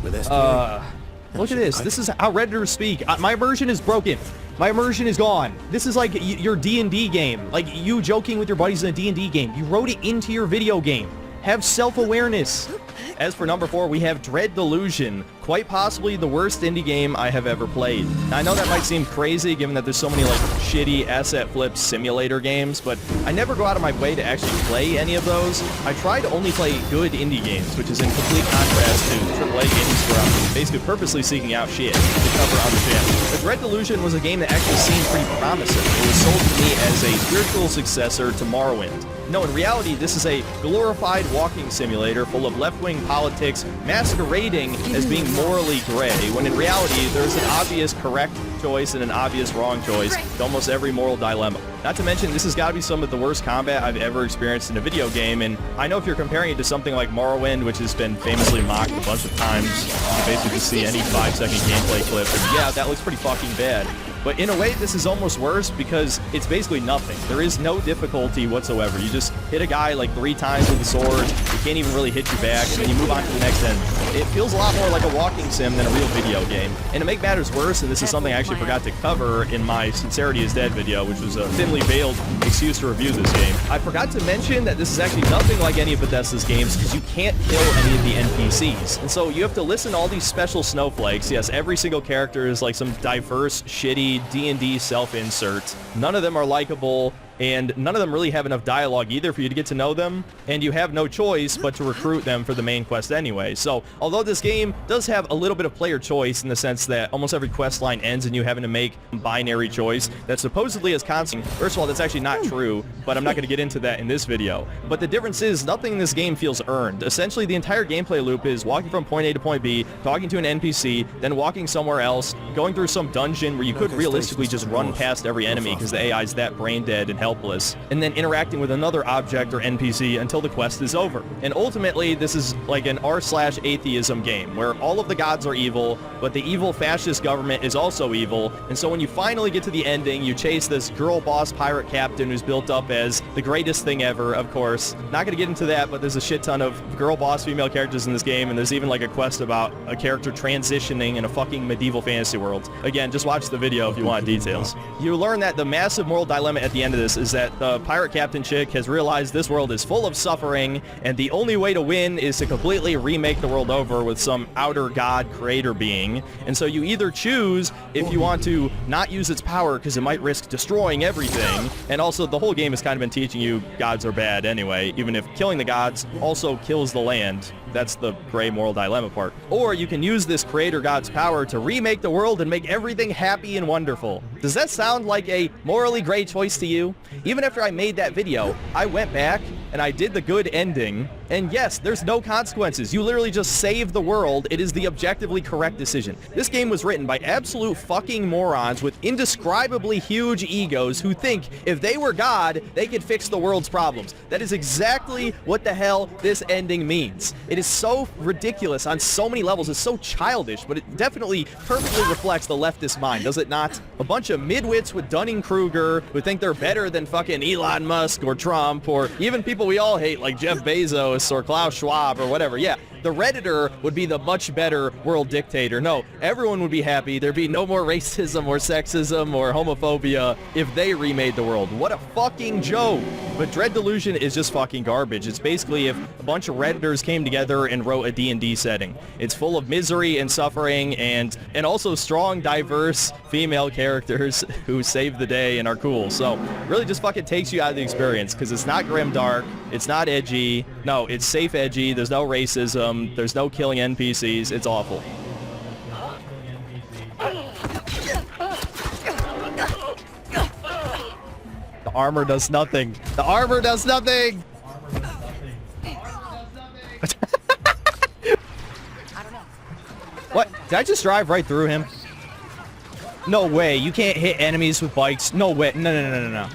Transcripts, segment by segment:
with SPA. Look at this. This is how Redditors speak. My immersion is broken. My immersion is gone. This is like your D&D game. Like you joking with your buddies in a D&D game. You wrote it into your video game. Have self-awareness. As for number 4, we have Dread Delusion, quite possibly the worst indie game I have ever played. Now, I know that might seem crazy given that there's so many like shitty asset flip simulator games, but I never go out of my way to actually play any of those. I try to only play good indie games, which is in complete contrast to AAA games where I'm basically purposely seeking out shit to cover on the channel. But Dread Delusion was a game that actually seemed pretty promising. It was sold to me as a spiritual successor to Morrowind. No, in reality, this is a glorified walking simulator full of left-wing politics masquerading as being morally gray, when in reality, there's an obvious correct choice and an obvious wrong choice to almost every moral dilemma. Not to mention, this has got to be some of the worst combat I've ever experienced in a video game, and I know if you're comparing it to something like Morrowind, which has been famously mocked a bunch of times, you can basically just see any 5-second gameplay clip, and yeah, that looks pretty fucking bad. But in a way, this is almost worse because it's basically nothing. There is no difficulty whatsoever. You just hit a guy like 3 times with a sword, he can't even really hit you back, and then you move on to the next end. It feels a lot more like a walking sim than a real video game. And to make matters worse, and this is something I actually forgot to cover in my Sincerity is Dead video, which was a thinly veiled excuse to review this game, I forgot to mention that this is actually nothing like any of Bethesda's games because you can't kill any of the NPCs. And so you have to listen to all these special snowflakes. Yes, every single character is like some diverse, shitty D&D self-insert. None of them are likable, and none of them really have enough dialogue either for you to get to know them, and you have no choice but to recruit them for the main quest anyway. So, although this game does have a little bit of player choice in the sense that almost every quest line ends in you having to make a binary choice that supposedly is constant. First of all, that's actually not true, but I'm not going to get into that in this video. But the difference is, nothing in this game feels earned. Essentially, the entire gameplay loop is walking from point A to point B, talking to an NPC, then walking somewhere else, going through some dungeon where you could realistically just run past every enemy because the AI is that brain dead and helpless, and then interacting with another object or NPC until the quest is over. And ultimately, this is like an r/atheism game, where all of the gods are evil, but the evil fascist government is also evil, and so when you finally get to the ending, you chase this girl boss pirate captain who's built up as the greatest thing ever, of course. Not gonna get into that, but there's a shit ton of girl boss female characters in this game, and there's even like a quest about a character transitioning in a fucking medieval fantasy world. Again, just watch the video if you want details. You learn that the massive moral dilemma at the end of this is that the pirate captain chick has realized this world is full of suffering, and the only way to win is to completely remake the world over with some outer god creator being. And so you either choose if you want to not use its power because it might risk destroying everything, and also the whole game has kind of been teaching you gods are bad anyway, even if killing the gods also kills the land. That's the gray moral dilemma part. Or you can use this creator god's power to remake the world and make everything happy and wonderful. Does that sound like a morally gray choice to you? Even after I made that video, I went back and I did the good ending, and yes, there's no consequences. You literally just save the world. It is the objectively correct decision. This game was written by absolute fucking morons with indescribably huge egos who think if they were God, they could fix the world's problems. That is exactly what the hell this ending means. It is so ridiculous on so many levels. It's so childish, but it definitely perfectly reflects the leftist mind, does it not? A bunch of midwits with Dunning-Kruger who think they're better than fucking Elon Musk or Trump or even people we all hate like Jeff Bezos or Klaus Schwab or whatever. Yeah, the Redditor would be the much better world dictator. No, everyone would be happy. There'd be no more racism or sexism or homophobia if they remade the world. What a fucking joke. But Dread Delusion is just fucking garbage. It's basically if a bunch of Redditors came together and wrote a D&D setting. It's full of misery and suffering and also strong, diverse female characters who save the day and are cool. So really just fucking takes you out of the experience because it's not grimdark. It's not edgy. No, it's safe edgy. There's no racism. There's no killing NPCs. It's awful. The armor does nothing. The armor does nothing! What? Did I just drive right through him? No way. You can't hit enemies with bikes. No way. No.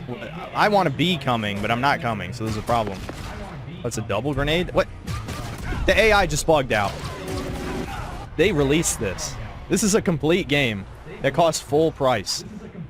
I want to be coming, but I'm not coming, so there's a problem. What's a double grenade? What? The AI just bugged out. They released this. This is a complete game that costs full price.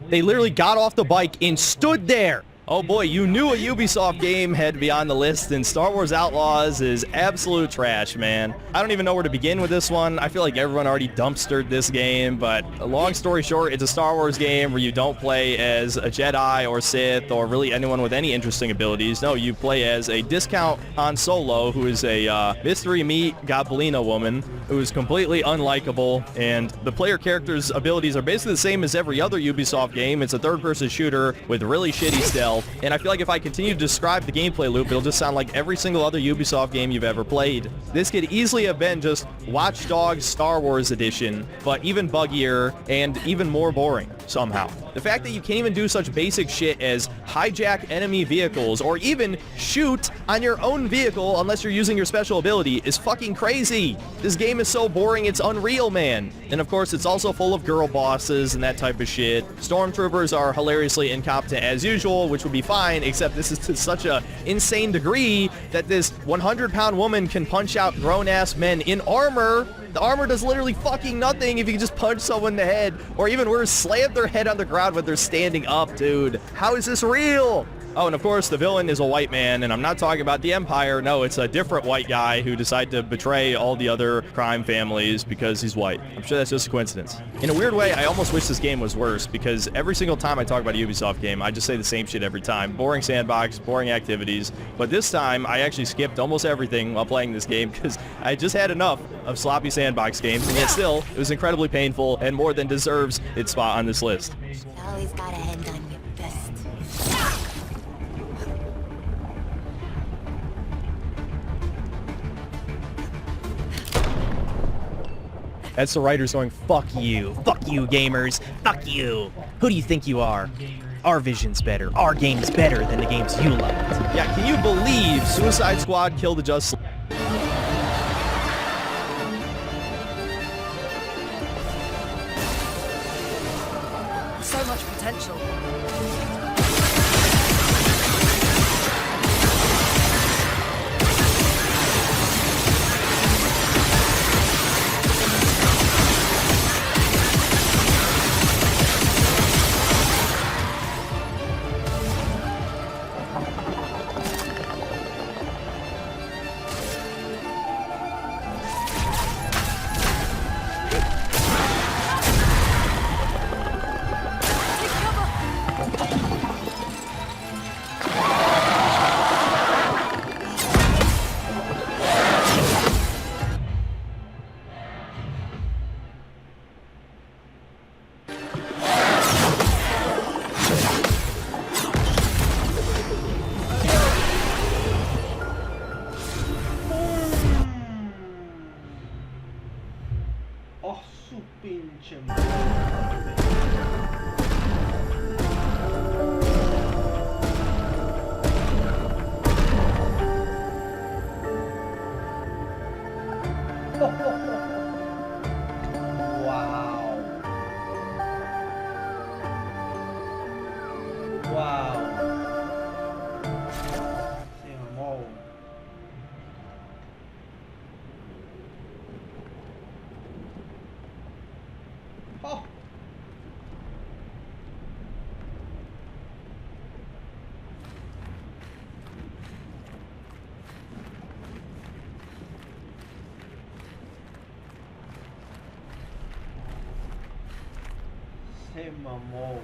They literally got off the bike and stood there Oh boy, you knew a Ubisoft game had to be on the list, and Star Wars Outlaws is absolute trash, man. I don't even know where to begin with this one. I feel like everyone already dumpstered this game, but long story short, it's a Star Wars game where you don't play as a Jedi or Sith or really anyone with any interesting abilities. No, you play as a discount Han Solo, who is a mystery meat Gobelina woman who is completely unlikable, and the player character's abilities are basically the same as every other Ubisoft game. It's a third-person shooter with really shitty stealth. And I feel like if I continue to describe the gameplay loop, it'll just sound like every single other Ubisoft game you've ever played. This could easily have been just Watch Dogs Star Wars Edition, but even buggier and even more boring somehow. The fact that you can't even do such basic shit as hijack enemy vehicles or even shoot on your own vehicle unless you're using your special ability is fucking crazy. This game is so boring, it's unreal, man. And of course, it's also full of girl bosses and that type of shit. Stormtroopers are hilariously incompetent as usual, which would be fine, except this is to such a insane degree that this 100-pound woman can punch out grown-ass men in armor. The armor does literally fucking nothing if you can just punch someone in the head, or even worse, slam their head on the ground when they're standing up, dude. How is this real? Oh, and of course, the villain is a white man, and I'm not talking about the Empire. No, it's a different white guy who decided to betray all the other crime families because he's white. I'm sure that's just a coincidence. In a weird way, I almost wish this game was worse, because every single time I talk about a Ubisoft game, I just say the same shit every time. Boring sandbox, boring activities. But this time, I actually skipped almost everything while playing this game, because I just had enough of sloppy sandbox games, and yet still, it was incredibly painful and more than deserves its spot on this list. Always gotta end on your best. That's the writers going, fuck you, gamers, fuck you. Who do you think you are? Our vision's better. Our game's better than the games you loved. Yeah, can you believe Suicide Squad killed the Just So much potential. Se mamou.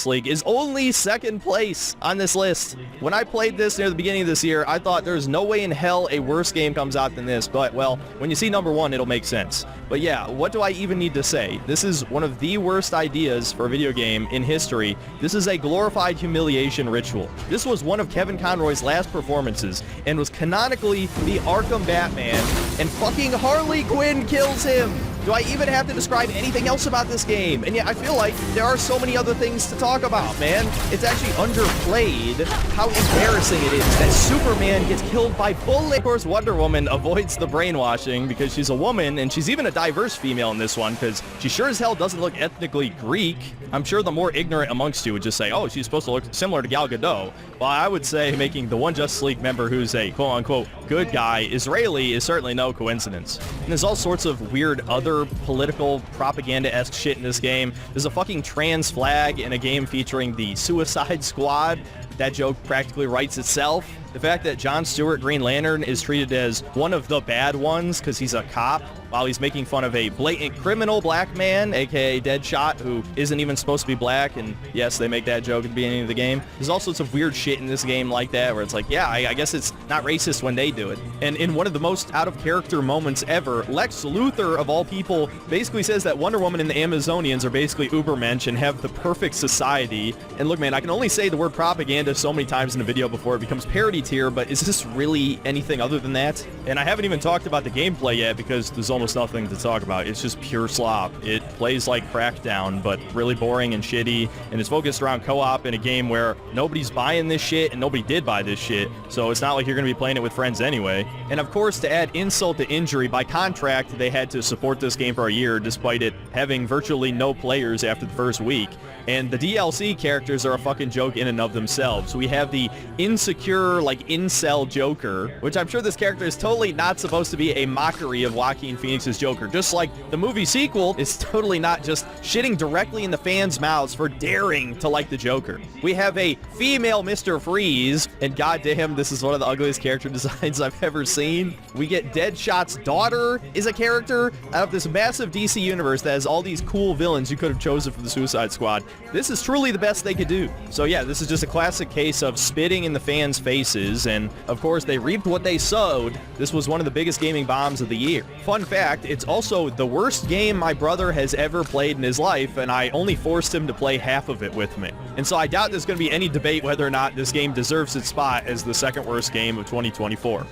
Justice League is only second place on this list. When I played this near the beginning of this year, I thought there's no way in hell a worse game comes out than this, but, well, when you see number one, it'll make sense. But yeah, what do I even need to say? This is one of the worst ideas for a video game in history. This is a glorified humiliation ritual. This was one of Kevin Conroy's last performances, and was canonically the Arkham Batman, and fucking Harley Quinn kills him! Do I even have to describe anything else about this game? And yet I feel like there are so many other things to talk about, man. It's actually underplayed how embarrassing it is that Superman gets killed by bullets. Of course, Wonder Woman avoids the brainwashing because she's a woman, and she's even a diverse female in this one because she sure as hell doesn't look ethnically Greek. I'm sure the more ignorant amongst you would just say, oh, she's supposed to look similar to Gal Gadot. Well, I would say making the one Justice League member who's a quote-unquote good guy Israeli is certainly no coincidence. And there's all sorts of weird other political propaganda-esque shit in this game. There's a fucking trans flag in a game featuring the Suicide Squad. That joke practically writes itself. The fact that John Stewart Green Lantern is treated as one of the bad ones because he's a cop while he's making fun of a blatant criminal black man, aka Deadshot, who isn't even supposed to be black, and yes, they make that joke at the beginning of the game. There's all sorts of weird shit in this game like that where it's like, yeah, I guess it's not racist when they do it. And in one of the most out-of-character moments ever, Lex Luthor, of all people, basically says that Wonder Woman and the Amazonians are basically Ubermensch and have the perfect society. And look, man, I can only say the word propaganda so many times in a video before it becomes parody tier, but is this really anything other than that? And I haven't even talked about the gameplay yet because there's almost nothing to talk about. It's just pure slop. It plays like Crackdown, but really boring and shitty, and it's focused around co-op in a game where nobody's buying this shit and nobody did buy this shit, so it's not like you're going to be playing it with friends anyway. And of course, to add insult to injury, by contract, they had to support this game for a year despite it having virtually no players after the first week. And the DLC characters are a fucking joke in and of themselves. We have the insecure, like, incel Joker, which I'm sure this character is totally not supposed to be a mockery of Joaquin Phoenix's Joker, just like the movie sequel is totally not just shitting directly in the fans' mouths for daring to like the Joker. We have a female Mr. Freeze, and goddamn, this is one of the ugliest character designs I've ever seen. We get Deadshot's daughter is a character out of this massive DC universe that has all these cool villains you could have chosen for the Suicide Squad. This is truly the best they could do. So yeah, this is just a classic case of spitting in the fans' faces, and of course they reaped what they sowed. This was one of the biggest gaming bombs of the year. Fun fact, it's also the worst game my brother has ever played in his life, and I only forced him to play half of it with me. And so I doubt there's going to be any debate whether or not this game deserves its spot as the second worst game of 2024.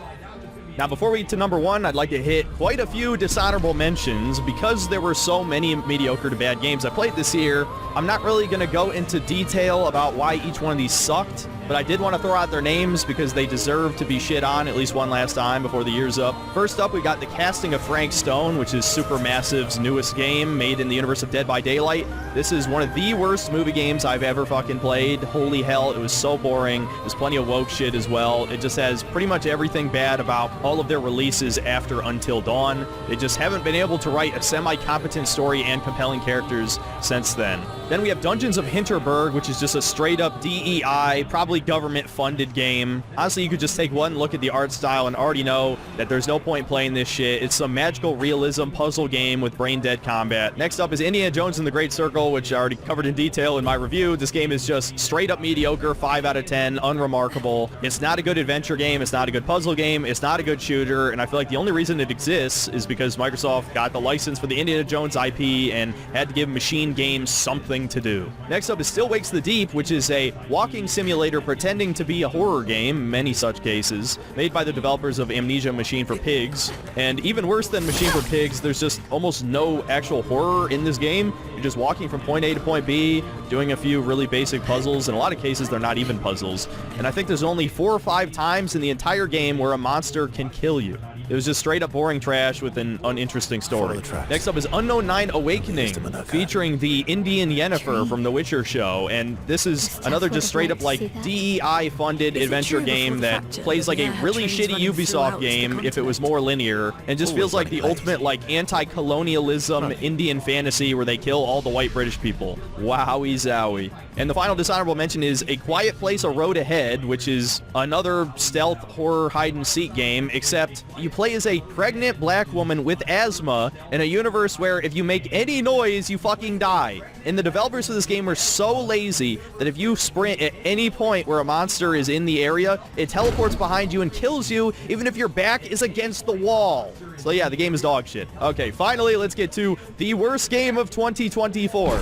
Now, before we get to number one, I'd like to hit quite a few dishonorable mentions because there were so many mediocre to bad games I played this year. I'm not really going to go into detail about why each one of these sucked, but I did want to throw out their names because they deserve to be shit on at least one last time before the year's up. First up, we got the casting of Frank Stone, which is Supermassive's newest game made in the universe of Dead by Daylight. This is one of the worst movie games I've ever fucking played. Holy hell, it was so boring. There's plenty of woke shit as well. It just has pretty much everything bad about all of their releases after Until Dawn. They just haven't been able to write a semi-competent story and compelling characters since then. Then we have Dungeons of Hinterberg, which is just a straight-up DEI, probably government-funded game. Honestly, you could just take one look at the art style and already know that there's no point playing this shit. It's some magical realism puzzle game with brain-dead combat. Next up is Indiana Jones and the Great Circle, which I already covered in detail in my review. This game is just straight-up mediocre, 5 out of 10, unremarkable. It's not a good adventure game. It's not a good puzzle game. It's not a good shooter, and I feel like the only reason it exists is because Microsoft got the license for the Indiana Jones IP and had to give Machine Games something to do. Next up is Still Wakes the Deep, which is a walking simulator pretending to be a horror game, many such cases, made by the developers of Amnesia Machine for Pigs. And even worse than Machine for Pigs, there's just almost no actual horror in this game. You're just walking from point A to point B, doing a few really basic puzzles. In a lot of cases, they're not even puzzles. And I think there's only 4 or 5 times in the entire game where a monster can kill you. It was just straight up boring trash with an uninteresting story. Next up is Unknown 9 Awakening, featuring the Indian Yennefer from The Witcher show, and this is another just straight up like DEI funded adventure game that plays like a really shitty Ubisoft game if it was more linear, and just feels like the ultimate like anti-colonialism Indian fantasy where they kill all the white British people. Wowie zowie. And the final dishonorable mention is A Quiet Place: A Road Ahead, which is another stealth horror hide and seek game, except you play as a pregnant black woman with asthma in a universe where if you make any noise, you fucking die. And the developers of this game are so lazy that if you sprint at any point where a monster is in the area, it teleports behind you and kills you, even if your back is against the wall. So yeah, the game is dog shit. Okay, finally, let's get to the worst game of 2024.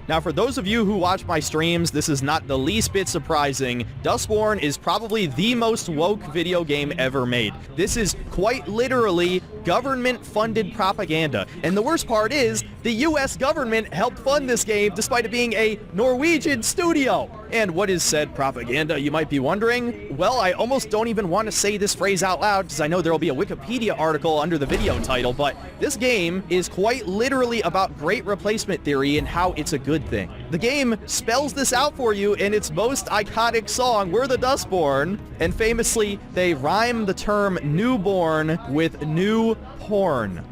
Now, for those of you who watch my streams, this is not the least bit surprising. Dustborn is probably the most woke video game ever made. This is quite literally government-funded propaganda. And the worst part is, the US government helped fund this game despite it being a Norwegian studio. And what is said propaganda, you might be wondering? Well, I almost don't even want to say this phrase out loud because I know there will be a Wikipedia article under the video title, but this game is quite literally about great replacement theory and how it's a good thing. The game spells this out for you in its most iconic song, We're the Dustborn, and famously, they rhyme the term newborn with new porn.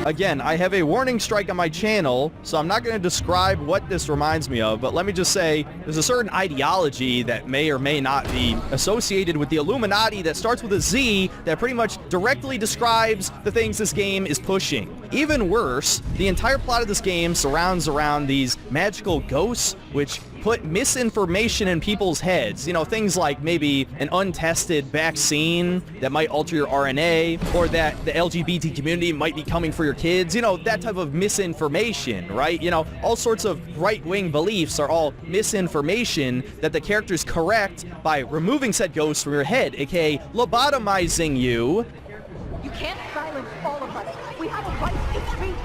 Again, I have a warning strike on my channel, so I'm not going to describe what this reminds me of, but let me just say, there's a certain ideology that may or may not be associated with the Illuminati that starts with a Z that pretty much directly describes the things this game is pushing. Even worse, the entire plot of this game surrounds around these magical ghosts, which put misinformation in people's heads. You know, things like maybe an untested vaccine that might alter your RNA, or that the LGBT community might be coming for your kids. You know, that type of misinformation, right? You know, all sorts of right-wing beliefs are all misinformation that the characters correct by removing said ghosts from your head, aka lobotomizing you. You can't silence all of us. We have a right to speak.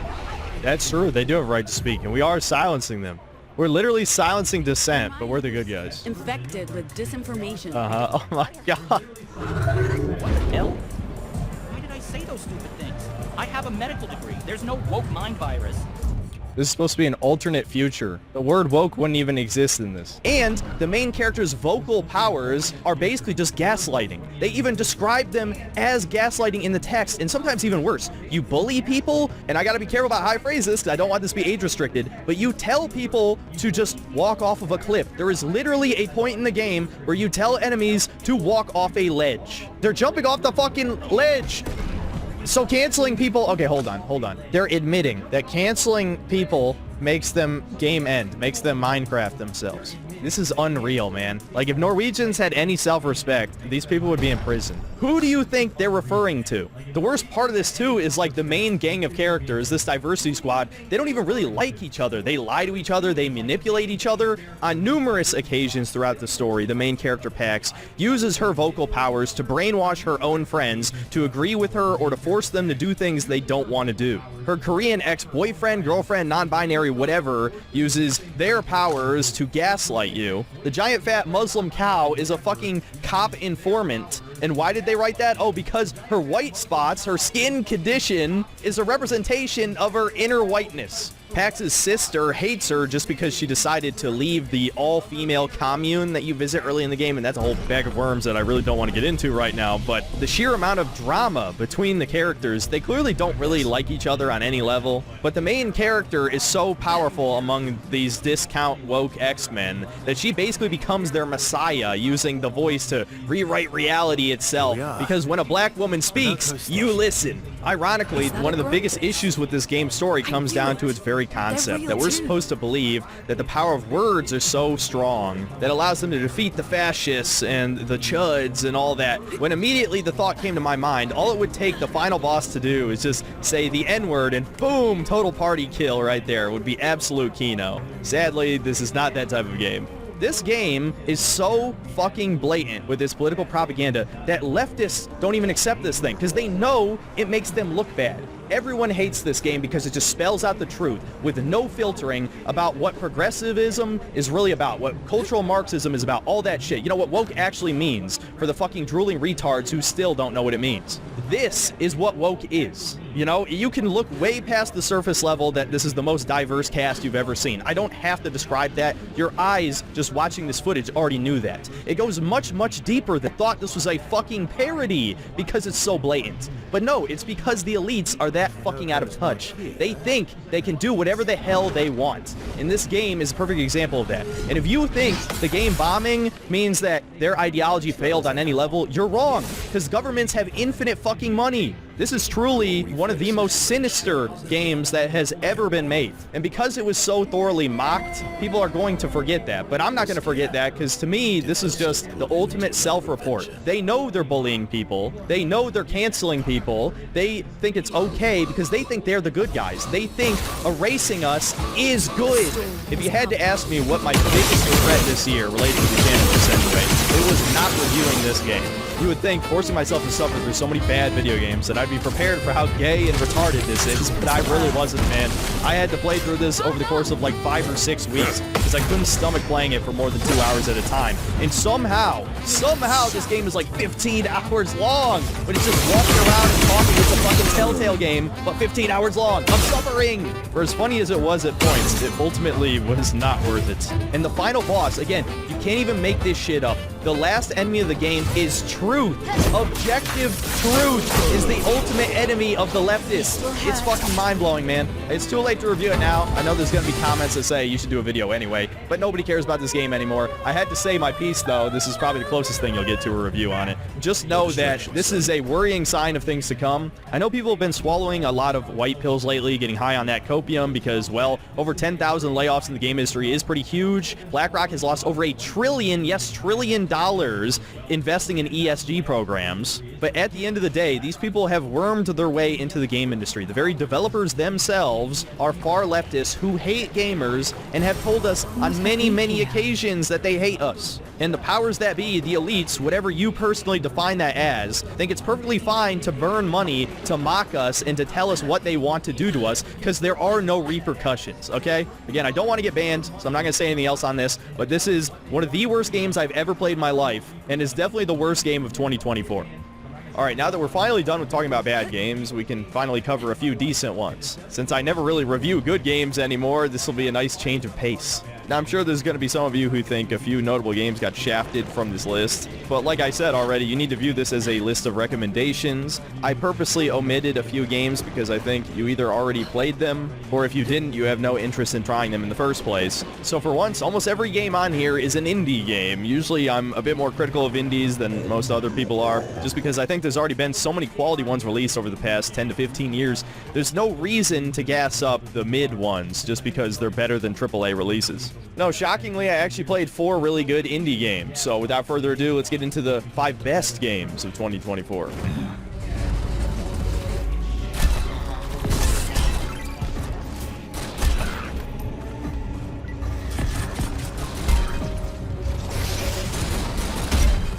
That's true, they do have a right to speak, and we are silencing them. We're literally silencing dissent, but we're the good guys. Infected with disinformation. Oh my god. What the hell? Why did I say those stupid things? I have a medical degree. There's no woke mind virus. This is supposed to be an alternate future. The word woke wouldn't even exist in this. And the main character's vocal powers are basically just gaslighting. They even describe them as gaslighting in the text, and sometimes even worse. You bully people, and I gotta be careful about how I phrase this because I don't want this to be age restricted, but you tell people to just walk off of a cliff. There is literally a point in the game where you tell enemies to walk off a ledge. They're jumping off the fucking ledge. So canceling people, okay, hold on. They're admitting that canceling people makes them game end, makes them Minecraft themselves. This is unreal, man. Like, if Norwegians had any self-respect, these people would be in prison. Who do you think they're referring to? The worst part of this, too, is like the main gang of characters, this diversity squad, they don't even really like each other. They lie to each other, they manipulate each other. On numerous occasions throughout the story, the main character, Pax, uses her vocal powers to brainwash her own friends to agree with her or to force them to do things they don't want to do. Her Korean ex-boyfriend, girlfriend, non-binary, whatever, uses their powers to gaslight you. The giant fat Muslim cow is a fucking cop informant. And why did they write that? Oh, because her white spots, her skin condition, is a representation of her inner whiteness. Pax's sister hates her just because she decided to leave the all-female commune that you visit early in the game, and that's a whole bag of worms that I really don't want to get into right now, but the sheer amount of drama between the characters, they clearly don't really like each other on any level, but the main character is so powerful among these discount woke X-Men that she basically becomes their messiah, using the voice to rewrite reality itself, because when a black woman speaks, you listen. Ironically, one of the biggest issues with this game's story comes down to its very concept, that we're supposed to believe that the power of words are so strong that allows them to defeat the fascists and the chuds and all that, when immediately the thought came to my mind, all it would take the final boss to do is just say the N-word and boom, total party kill right there. It would be absolute Kino. Sadly, this is not that type of game. This game is so fucking blatant with its political propaganda that leftists don't even accept this thing because they know it makes them look bad. Everyone hates this game because it just spells out the truth with no filtering about what progressivism is really about, what cultural Marxism is about, all that shit. You know what woke actually means for the fucking drooling retards who still don't know what it means. This is what woke is. You know, you can look way past the surface level that this is the most diverse cast you've ever seen. I don't have to describe that. Your eyes just watching this footage already knew that. It goes much, much deeper than thought this was a fucking parody because it's so blatant. But no, it's because the elites are that fucking out of touch. They think they can do whatever the hell they want. And this game is a perfect example of that. And if you think the game bombing means that their ideology failed on any level, you're wrong. Because governments have infinite fucking money. This is truly one of the most sinister games that has ever been made. And because it was so thoroughly mocked, people are going to forget that. But I'm not going to forget that because to me, this is just the ultimate self-report. They know they're bullying people. They know they're canceling people. They think it's okay because they think they're the good guys. They think erasing us is good. If you had to ask me what my biggest regret this year relating to the channel is anyway, it was not reviewing this game. You would think forcing myself to suffer through so many bad video games that I'd be prepared for how gay and retarded this is, but I really wasn't, man. I had to play through this over the course of like 5 or 6 weeks because I couldn't stomach playing it for more than 2 hours at a time. And somehow this game is like 15 hours long, but it's just walking around and talking. It's a fucking Telltale game, but 15 hours long. I'm suffering! For as funny as it was at points, it ultimately was not worth it. And the final boss, again, you can't even make this shit up. The last enemy of the game is truth. Objective truth is the ultimate enemy of the leftists. It's fucking mind-blowing, man. It's too late to review it now. I know there's gonna be comments that say you should do a video anyway, but nobody cares about this game anymore. I had to say my piece, though. This is probably the closest thing you'll get to a review on it. Just know that this is a worrying sign of things to come. I know people have been swallowing a lot of white pills lately, getting high on that copium because, well, over 10,000 layoffs in the game industry is pretty huge. BlackRock has lost over $1 trillion, yes, trillion dollars investing in ESG programs. But at the end of the day, these people have wormed their way into the game industry. The very developers themselves are far leftists who hate gamers and have told us on many, many occasions that they hate us. And the powers that be, the elites, whatever you personally define that as, think it's perfectly fine to burn money to mock us and to tell us what they want to do to us because there are no repercussions, okay? Again, I don't want to get banned, so I'm not going to say anything else on this, but this is one of the worst games I've ever played in my life, and is definitely the worst game of 2024. Alright, now that we're finally done with talking about bad games, we can finally cover a few decent ones. Since I never really review good games anymore, this will be a nice change of pace. Now, I'm sure there's going to be some of you who think a few notable games got shafted from this list, but like I said already, you need to view this as a list of recommendations. I purposely omitted a few games because I think you either already played them, or if you didn't, you have no interest in trying them in the first place. So for once, almost every game on here is an indie game. Usually I'm a bit more critical of indies than most other people are, just because I think there's already been so many quality ones released over the past 10 to 15 years. There's no reason to gas up the mid ones just because they're better than AAA releases. No, shockingly, I actually played 4 really good indie games. So without further ado, let's get into the 5 best games of 2024.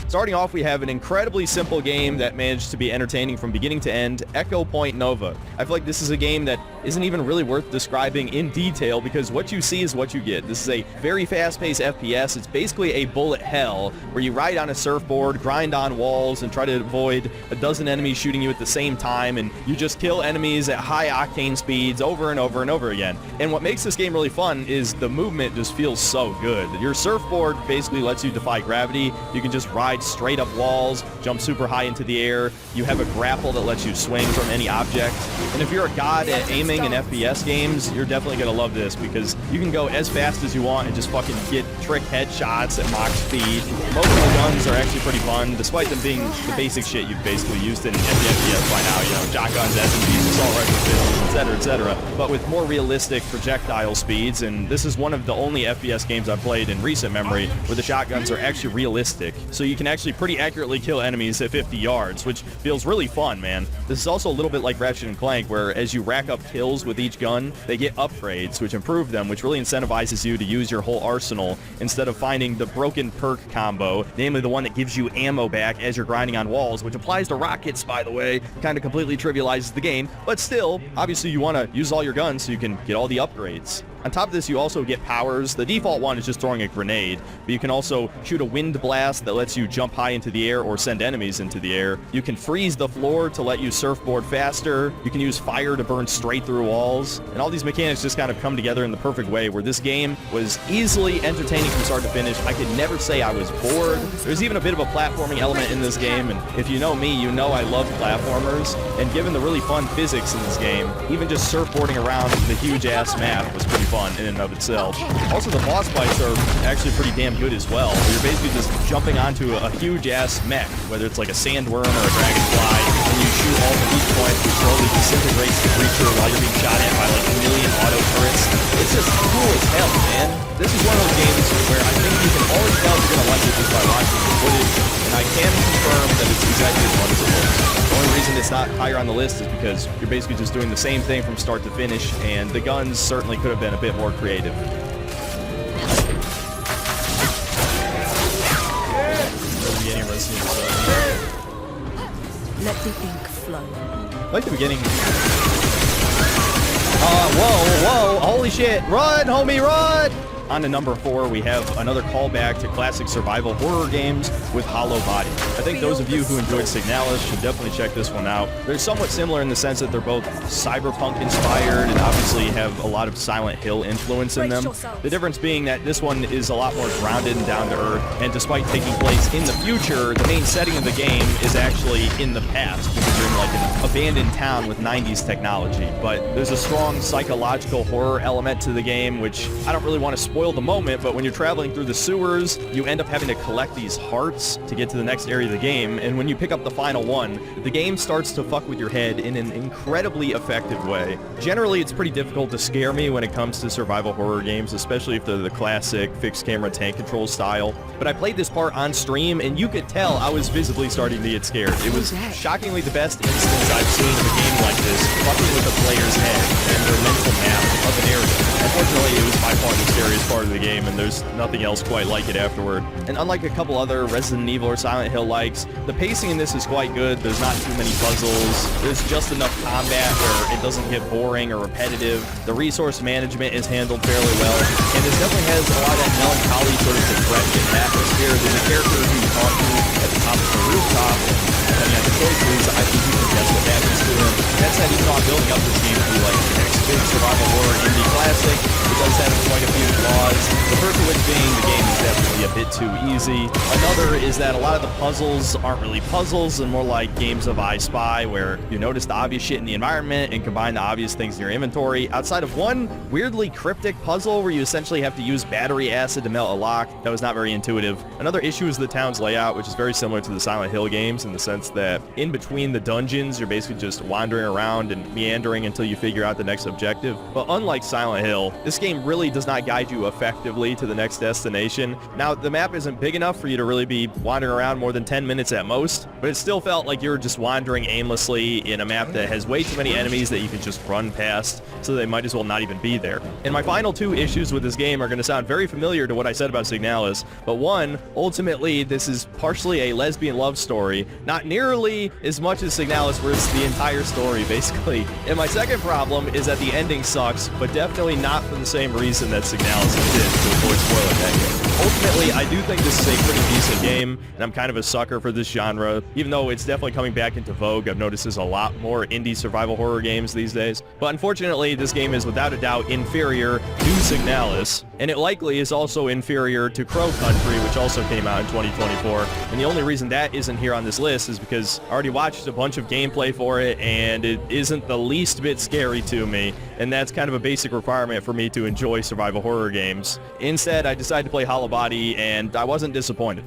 Starting off, we have an incredibly simple game that managed to be entertaining from beginning to end, Echo Point Nova. I feel like this is a game that isn't even really worth describing in detail because what you see is what you get. This is a very fast-paced FPS. It's basically a bullet hell where you ride on a surfboard, grind on walls, and try to avoid a dozen enemies shooting you at the same time, and you just kill enemies at high-octane speeds over and over and over again. And what makes this game really fun is the movement just feels so good. Your surfboard basically lets you defy gravity. You can just ride straight up walls, jump super high into the air. You have a grapple that lets you swing from any object. And if you're a god at aiming in FPS games, you're definitely going to love this because you can go as fast as you want and just fucking get trick headshots at mock speed. Most of the guns are actually pretty fun, despite them being the basic shit you've basically used in FPS by now. You know, shotguns, SMGs, assault rifle pistols, etc., etc. But with more realistic projectile speeds, and this is one of the only FPS games I've played in recent memory where the shotguns are actually realistic. So you can actually pretty accurately kill enemies at 50 yards, which feels really fun, man. This is also a little bit like Ratchet & Clank, where as you rack up kills with each gun, they get upgrades, which improve them, which really incentivizes you to use your whole arsenal instead of finding the broken perk combo, namely the one that gives you ammo back as you're grinding on walls, which applies to rockets, by the way. Kind of completely trivializes the game, but still, obviously you want to use all your guns so you can get all the upgrades. On top of this, you also get powers. The default one is just throwing a grenade, but you can also shoot a wind blast that lets you jump high into the air or send enemies into the air. You can freeze the floor to let you surfboard faster. You can use fire to burn straight through walls. And all these mechanics just kind of come together in the perfect way, where this game was easily entertaining from start to finish. I could never say I was bored. There's even a bit of a platforming element in this game, and if you know me, you know I love platformers. And given the really fun physics in this game, even just surfboarding around the huge-ass map was pretty fun in and of itself. Also, the boss fights are actually pretty damn good as well. You're basically just jumping onto a huge-ass mech, whether it's like a sandworm or a dragonfly, and you shoot all the weak points, which slowly disintegrates the creature while you're being shot at by like a million auto turrets. It's just cool as hell, man. This is one of those games where I think you can always tell you're going to like it just by watching the footage, and I can confirm that it's exactly as fun as it looks. The only reason it's not higher on the list is because you're basically just doing the same thing from start to finish, and the guns certainly could have been a bit more creative. Let the ink flow. I like the beginning. Whoa, holy shit. Run, homie, run! On to number 4, we have another callback to classic survival horror games with Hollow Body. I think those of you who enjoyed Signalis should definitely check this one out. They're somewhat similar in the sense that they're both cyberpunk inspired and obviously have a lot of Silent Hill influence in them. The difference being that this one is a lot more grounded and down to earth, and despite taking place in the future, the main setting of the game is actually in the past, because you're in like an abandoned town with 90s technology. But there's a strong psychological horror element to the game, which I don't really want to spoil the moment, but when you're traveling through the sewers, you end up having to collect these hearts to get to the next area of the game, and when you pick up the final one, the game starts to fuck with your head in an incredibly effective way. Generally, it's pretty difficult to scare me when it comes to survival horror games, especially if they're the classic fixed camera tank control style, but I played this part on stream, and you could tell I was visibly starting to get scared. It was shockingly the best instance I've seen of a game like this, fucking with a player's head and their mental map of an area. Unfortunately, it was by far the scariest part of the game, and there's nothing else quite like it afterward. And unlike a couple other Resident Evil or Silent Hill likes, the pacing in this is quite good. There's not too many puzzles. There's just enough combat where it doesn't get boring or repetitive. The resource management is handled fairly well, and this definitely has a lot of that melancholy sort of depression atmosphere. There's a character who you talk to at the top of the rooftop, and depending on the choices, I think you can guess what happens to him. That said, even though I'm building up this game to be like the next big survival horror indie classic, it does have quite a few flaws. The first of which being the game is definitely a bit too easy. Another is that a lot of the puzzles aren't really puzzles and more like games of I Spy, where you notice the obvious shit in the environment and combine the obvious things in your inventory. Outside of one weirdly cryptic puzzle where you essentially have to use battery acid to melt a lock, that was not very intuitive. Another issue is the town's layout, which is very similar to the Silent Hill games in the sense that in between the dungeons, you're basically just wandering around and meandering until you figure out the next objective. But unlike Silent Hill, this game really does not guide you effectively to the next destination. Now, the map isn't big enough for you to really be wandering around more than 10 minutes at most, but it still felt like you were just wandering aimlessly in a map that has way too many enemies that you can just run past, so they might as well not even be there. And my final 2 issues with this game are going to sound very familiar to what I said about Signalis, but one, ultimately, this is partially a lesbian love story, not nearly as much as Signalis, where it's the entire story, basically. And my second problem is that the ending sucks, but definitely not for the same reason that Signalis did, to avoid spoiling that game. Ultimately, I do think this is a pretty decent game, and I'm kind of a sucker for this genre. Even though it's definitely coming back into vogue, I've noticed there's a lot more indie survival horror games these days. But unfortunately, this game is without a doubt inferior to Signalis, and it likely is also inferior to Crow Country, which also came out in 2024. And the only reason that isn't here on this list is because I already watched a bunch of gameplay for it, and it isn't the least bit scary to me, and that's kind of a basic requirement for me to enjoy survival horror games. Instead, I decided to play Hollow Body, and I wasn't disappointed.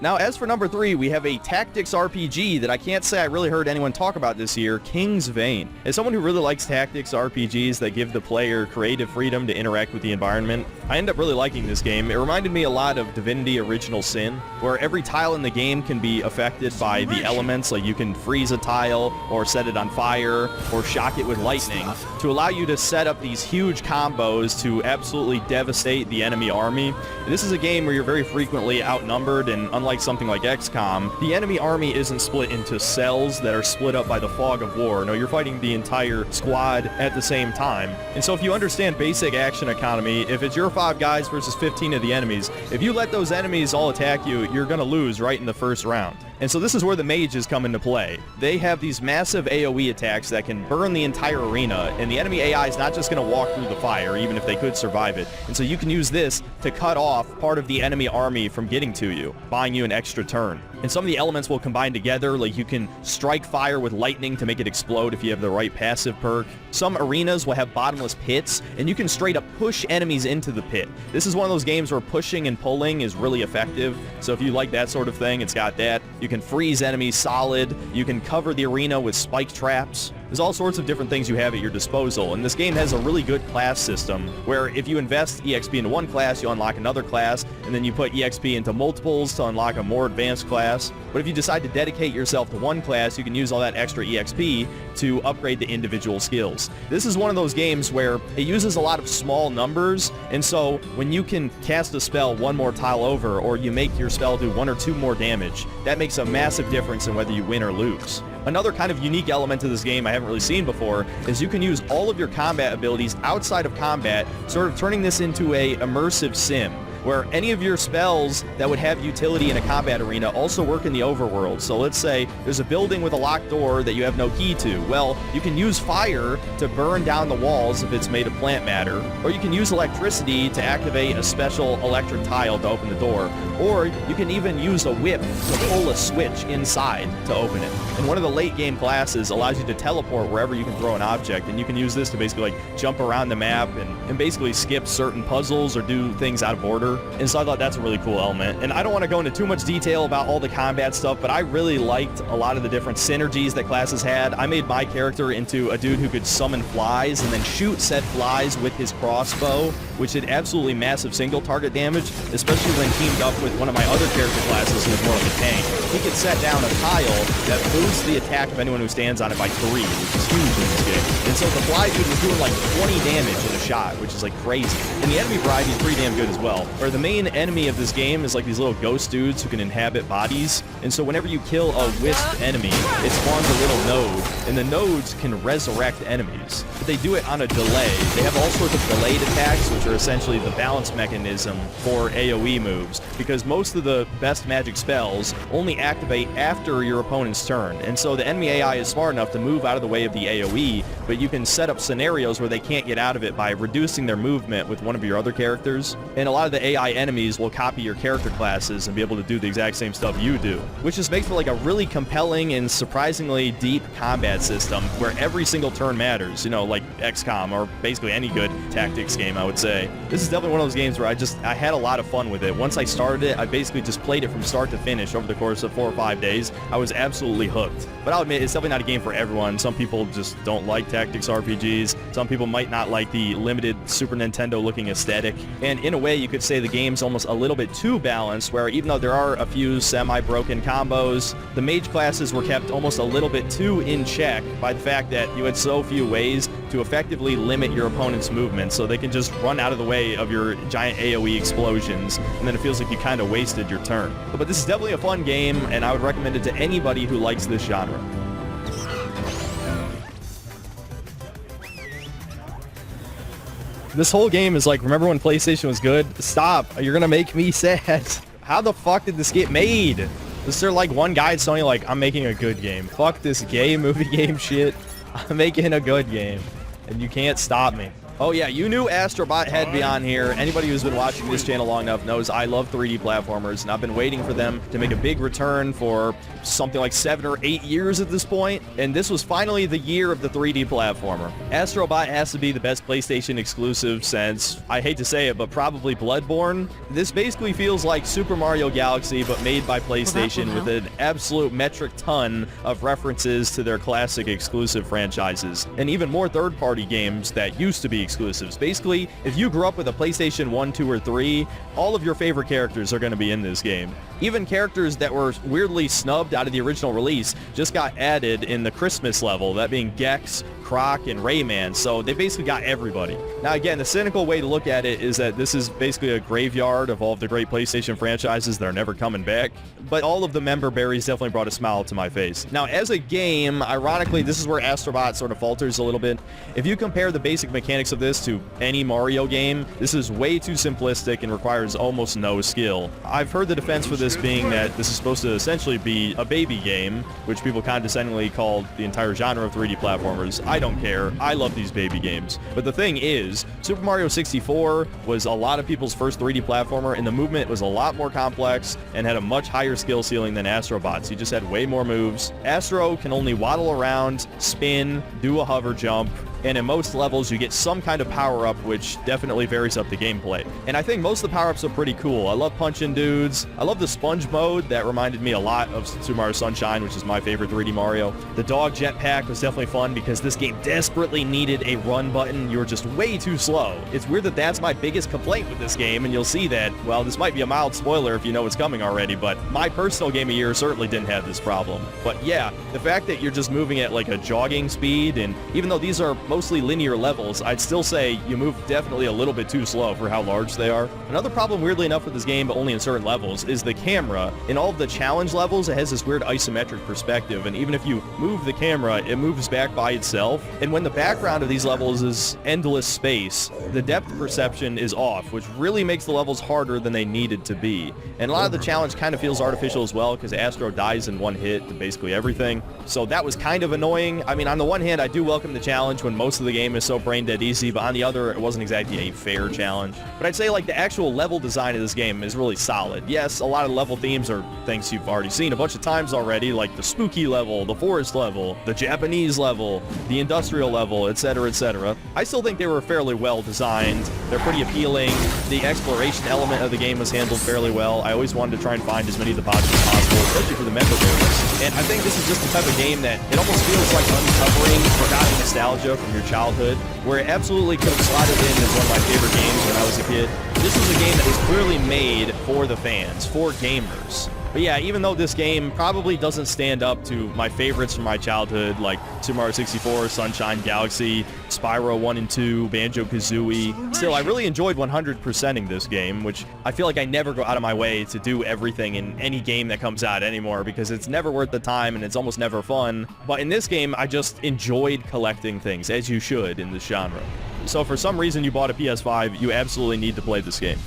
Now, as for number 3, we have a tactics RPG that I can't say I really heard anyone talk about this year, King's Vein. As someone who really likes tactics RPGs that give the player creative freedom to interact with the environment, I end up really liking this game. It reminded me a lot of Divinity Original Sin, where every tile in the game can be affected by the elements, like you can freeze a tile, or set it on fire, or shock it with lightning, to allow you to set up these huge combos to absolutely devastate the enemy army. This is a game where you're very frequently outnumbered, and unlike something like XCOM, the enemy army isn't split into cells that are split up by the fog of war. No, you're fighting the entire squad at the same time. And so if you understand basic action economy, if it's your 5 guys versus 15 of the enemies, if you let those enemies all attack you, you're gonna lose right in the first round. And so this is where the mages come into play. They have these massive AoE attacks that can burn the entire arena, and the enemy AI is not just going to walk through the fire, even if they could survive it. And so you can use this to cut off part of the enemy army from getting to you, buying you an extra turn. And some of the elements will combine together, like you can strike fire with lightning to make it explode if you have the right passive perk. Some arenas will have bottomless pits, and you can straight up push enemies into the pit. This is one of those games where pushing and pulling is really effective, so if you like that sort of thing, it's got that. You can freeze enemies solid, you can cover the arena with spike traps. There's all sorts of different things you have at your disposal, and this game has a really good class system, where if you invest EXP into one class, you unlock another class, and then you put EXP into multiples to unlock a more advanced class. But if you decide to dedicate yourself to one class, you can use all that extra EXP to upgrade the individual skills. This is one of those games where it uses a lot of small numbers, and so when you can cast a spell one more tile over, or you make your spell do 1 or 2 more damage, that makes a massive difference in whether you win or lose. Another kind of unique element to this game I haven't really seen before is you can use all of your combat abilities outside of combat, sort of turning this into a immersive sim, where any of your spells that would have utility in a combat arena also work in the overworld. So let's say there's a building with a locked door that you have no key to. Well, you can use fire to burn down the walls if it's made of plant matter, or you can use electricity to activate a special electric tile to open the door, or you can even use a whip to pull a switch inside to open it. And one of the late game classes allows you to teleport wherever you can throw an object, and you can use this to basically like jump around the map and basically skip certain puzzles or do things out of order. And so I thought that's a really cool element. And I don't want to go into too much detail about all the combat stuff, but I really liked a lot of the different synergies that classes had. I made my character into a dude who could summon flies and then shoot said flies with his crossbow, which did absolutely massive single target damage, especially when teamed up with one of my other character classes who was more like a tank. He could set down a tile that boosts the attack of anyone who stands on it by 3, which is huge in this game. And so the fly dude was doing like 20 damage in a shot, which is like crazy. And the enemy variety is pretty damn good as well, where the main enemy of this game is like these little ghost dudes who can inhabit bodies. And so whenever you kill a wisp enemy, it spawns a little node, and the nodes can resurrect enemies. But they do it on a delay. They have all sorts of delayed attacks, which are essentially the balance mechanism for AoE moves, because most of the best magic spells only activate after your opponent's turn. And so the enemy AI is smart enough to move out of the way of the AoE, but you can set up scenarios where they can't get out of it by reducing their movement with one of your other characters. And a lot of the AI enemies will copy your character classes and be able to do the exact same stuff you do, which just makes for like a really compelling and surprisingly deep combat system where every single turn matters, you know, like XCOM or basically any good tactics game, I would say. This is definitely one of those games where I had a lot of fun with it. Once I started it, I basically just played it from start to finish over the course of 4 or 5 days. I was absolutely hooked. But I'll admit, it's definitely not a game for everyone. Some people just don't like tactics RPGs. Some people might not like the limited Super Nintendo looking aesthetic. And in a way, you could say the game's almost a little bit too balanced, where even though there are a few semi-broken combos, the mage classes were kept almost a little bit too in check by the fact that you had so few ways to effectively limit your opponent's movement, so they can just run out of the way of your giant AoE explosions, and then it feels like you kind of wasted your turn. But this is definitely a fun game, and I would recommend it to anybody who likes this genre. This whole game is like, remember when PlayStation was good? Stop. You're gonna make me sad. How the fuck did this get made? Is there like one guy at Sony like, I'm making a good game. Fuck this gay movie game shit. I'm making a good game. And you can't stop me. Oh yeah, you knew Astrobot had to be on here. Anybody who's been watching this channel long enough knows I love 3D platformers, and I've been waiting for them to make a big return for something like 7 or 8 years at this point, and this was finally the year of the 3D platformer. Astrobot has to be the best PlayStation exclusive since, I hate to say it, but probably Bloodborne. This basically feels like Super Mario Galaxy, but made by PlayStation with an absolute metric ton of references to their classic exclusive franchises, and even more third-party games that used to be exclusives. Basically, if you grew up with a PlayStation 1, 2, or 3, all of your favorite characters are going to be in this game. Even characters that were weirdly snubbed out of the original release just got added in the Christmas level, that being Gex, Croc, and Rayman, so they basically got everybody. Now again, the cynical way to look at it is that this is basically a graveyard of all of the great PlayStation franchises that are never coming back, but all of the member berries definitely brought a smile to my face. Now as a game, ironically, this is where Astrobot sort of falters a little bit. If you compare the basic mechanics of this to any Mario game, this is way too simplistic and requires almost no skill. I've heard the defense for this being that this is supposed to essentially be a baby game, which people condescendingly called the entire genre of 3D platformers. I don't care. I love these baby games. But the thing is, Super Mario 64 was a lot of people's first 3D platformer, and the movement was a lot more complex and had a much higher skill ceiling than Astrobot's. You just had way more moves. Astro can only waddle around, spin, do a hover jump, and in most levels you get some kind of power-up, which definitely varies up the gameplay. And I think most of the power-ups are pretty cool. I love punching dudes. I love the sponge mode. That reminded me a lot of Super Mario Sunshine, which is my favorite 3D Mario. The dog jetpack was definitely fun because this game desperately needed a run button. You were just way too slow. It's weird that that's my biggest complaint with this game, and you'll see that, well, this might be a mild spoiler if you know it's coming already, but my personal game of year certainly didn't have this problem. But yeah, the fact that you're just moving at like a jogging speed, and even though these are mostly linear levels, I'd still say you move definitely a little bit too slow for how large they are. Another problem, weirdly enough, with this game, but only in certain levels, is the camera. In all of the challenge levels, it has this weird isometric perspective, and even if you move the camera, it moves back by itself. And when the background of these levels is endless space, the depth perception is off, which really makes the levels harder than they needed to be. And a lot of the challenge kind of feels artificial as well, because Astro dies in one hit to basically everything. So that was kind of annoying. I mean, on the one hand, I do welcome the challenge when most of the game is so brain dead easy, but on the other, it wasn't exactly a fair challenge. But I'd say like the actual level design of this game is really solid. Yes, a lot of level themes are things you've already seen a bunch of times already, like the spooky level, the forest level, the Japanese level, the industrial level, etc., etc. I still think they were fairly well designed. They're pretty appealing. The exploration element of the game was handled fairly well. I always wanted to try and find as many of the pods as possible, especially for the member berries. And I think this is just the type of game that it almost feels like uncovering forgotten nostalgia from your childhood, where it absolutely could have slotted in as one of my favorite games when I was a kid. This is a game that is clearly made for the fans, for gamers. But yeah, even though this game probably doesn't stand up to my favorites from my childhood, like Super Mario 64, Sunshine, Galaxy, Spyro 1 and 2, Banjo-Kazooie, still, I really enjoyed 100%ing this game, which I feel like I never go out of my way to do everything in any game that comes out anymore, because it's never worth the time and it's almost never fun. But in this game, I just enjoyed collecting things, as you should in this genre. So for some reason you bought a PS5, you absolutely need to play this game.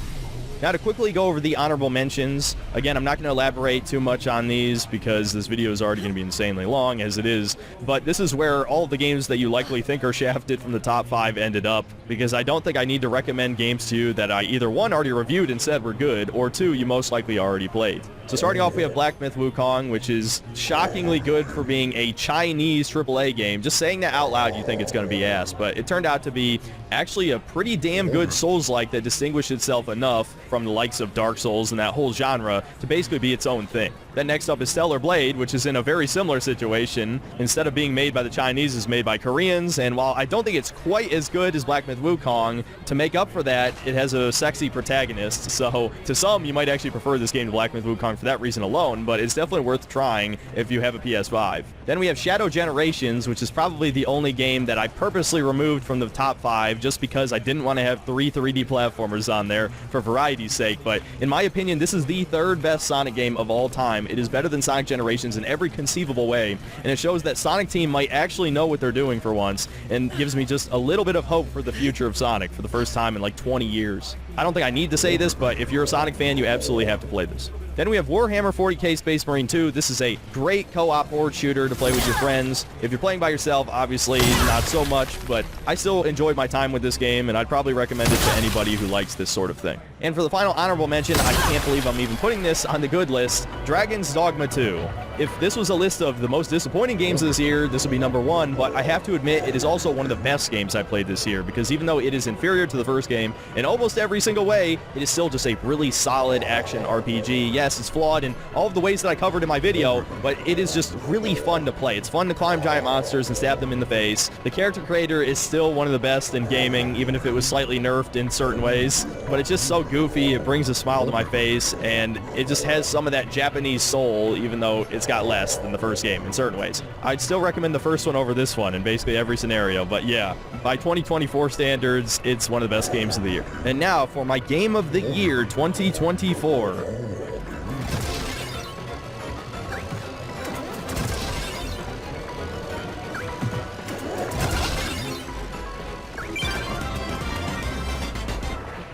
Now to quickly go over the honorable mentions, again, I'm not going to elaborate too much on these because this video is already going to be insanely long as it is, but this is where all of the games that you likely think are shafted from the top 5 ended up, because I don't think I need to recommend games to you that I either 1, already reviewed and said were good, or 2, you most likely already played. So starting off, we have Black Myth Wukong, which is shockingly good for being a Chinese AAA game. Just saying that out loud, you think it's going to be ass, but it turned out to be actually a pretty damn good Souls-like that distinguished itself enough from the likes of Dark Souls and that whole genre to basically be its own thing. Then next up is Stellar Blade, which is in a very similar situation. Instead of being made by the Chinese, it's made by Koreans, and while I don't think it's quite as good as Black Myth Wukong, to make up for that, it has a sexy protagonist, so to some, you might actually prefer this game to Black Myth Wukong for that reason alone, but it's definitely worth trying if you have a PS5. Then we have Shadow Generations, which is probably the only game that I purposely removed from the top 5 just because I didn't want to have 3 3D platformers on there for variety's sake, but in my opinion, this is the 3rd best Sonic game of all time. It is better than Sonic Generations in every conceivable way, and it shows that Sonic Team might actually know what they're doing for once, and gives me just a little bit of hope for the future of Sonic for the first time in like 20 years. I don't think I need to say this, but if you're a Sonic fan, you absolutely have to play this. Then we have Warhammer 40k Space Marine 2. This is a great co-op horde shooter to play with your friends. If you're playing by yourself, obviously not so much, but I still enjoyed my time with this game, and I'd probably recommend it to anybody who likes this sort of thing. And for the final honorable mention, I can't believe I'm even putting this on the good list, Dragon's Dogma 2. If this was a list of the most disappointing games of this year, this would be number 1, but I have to admit it is also one of the best games I played this year, because even though it is inferior to the first game in almost every single way, it is still just a really solid action RPG. Yes, it's flawed in all of the ways that I covered in my video, but it is just really fun to play. It's fun to climb giant monsters and stab them in the face. The character creator is still one of the best in gaming, even if it was slightly nerfed in certain ways, but it's just so goofy, it brings a smile to my face, and it just has some of that Japanese soul, even though it's got less than the first game in certain ways. I'd still recommend the first one over this one in basically every scenario, but yeah, by 2024 standards, it's one of the best games of the year. And now for my game of the year 2024.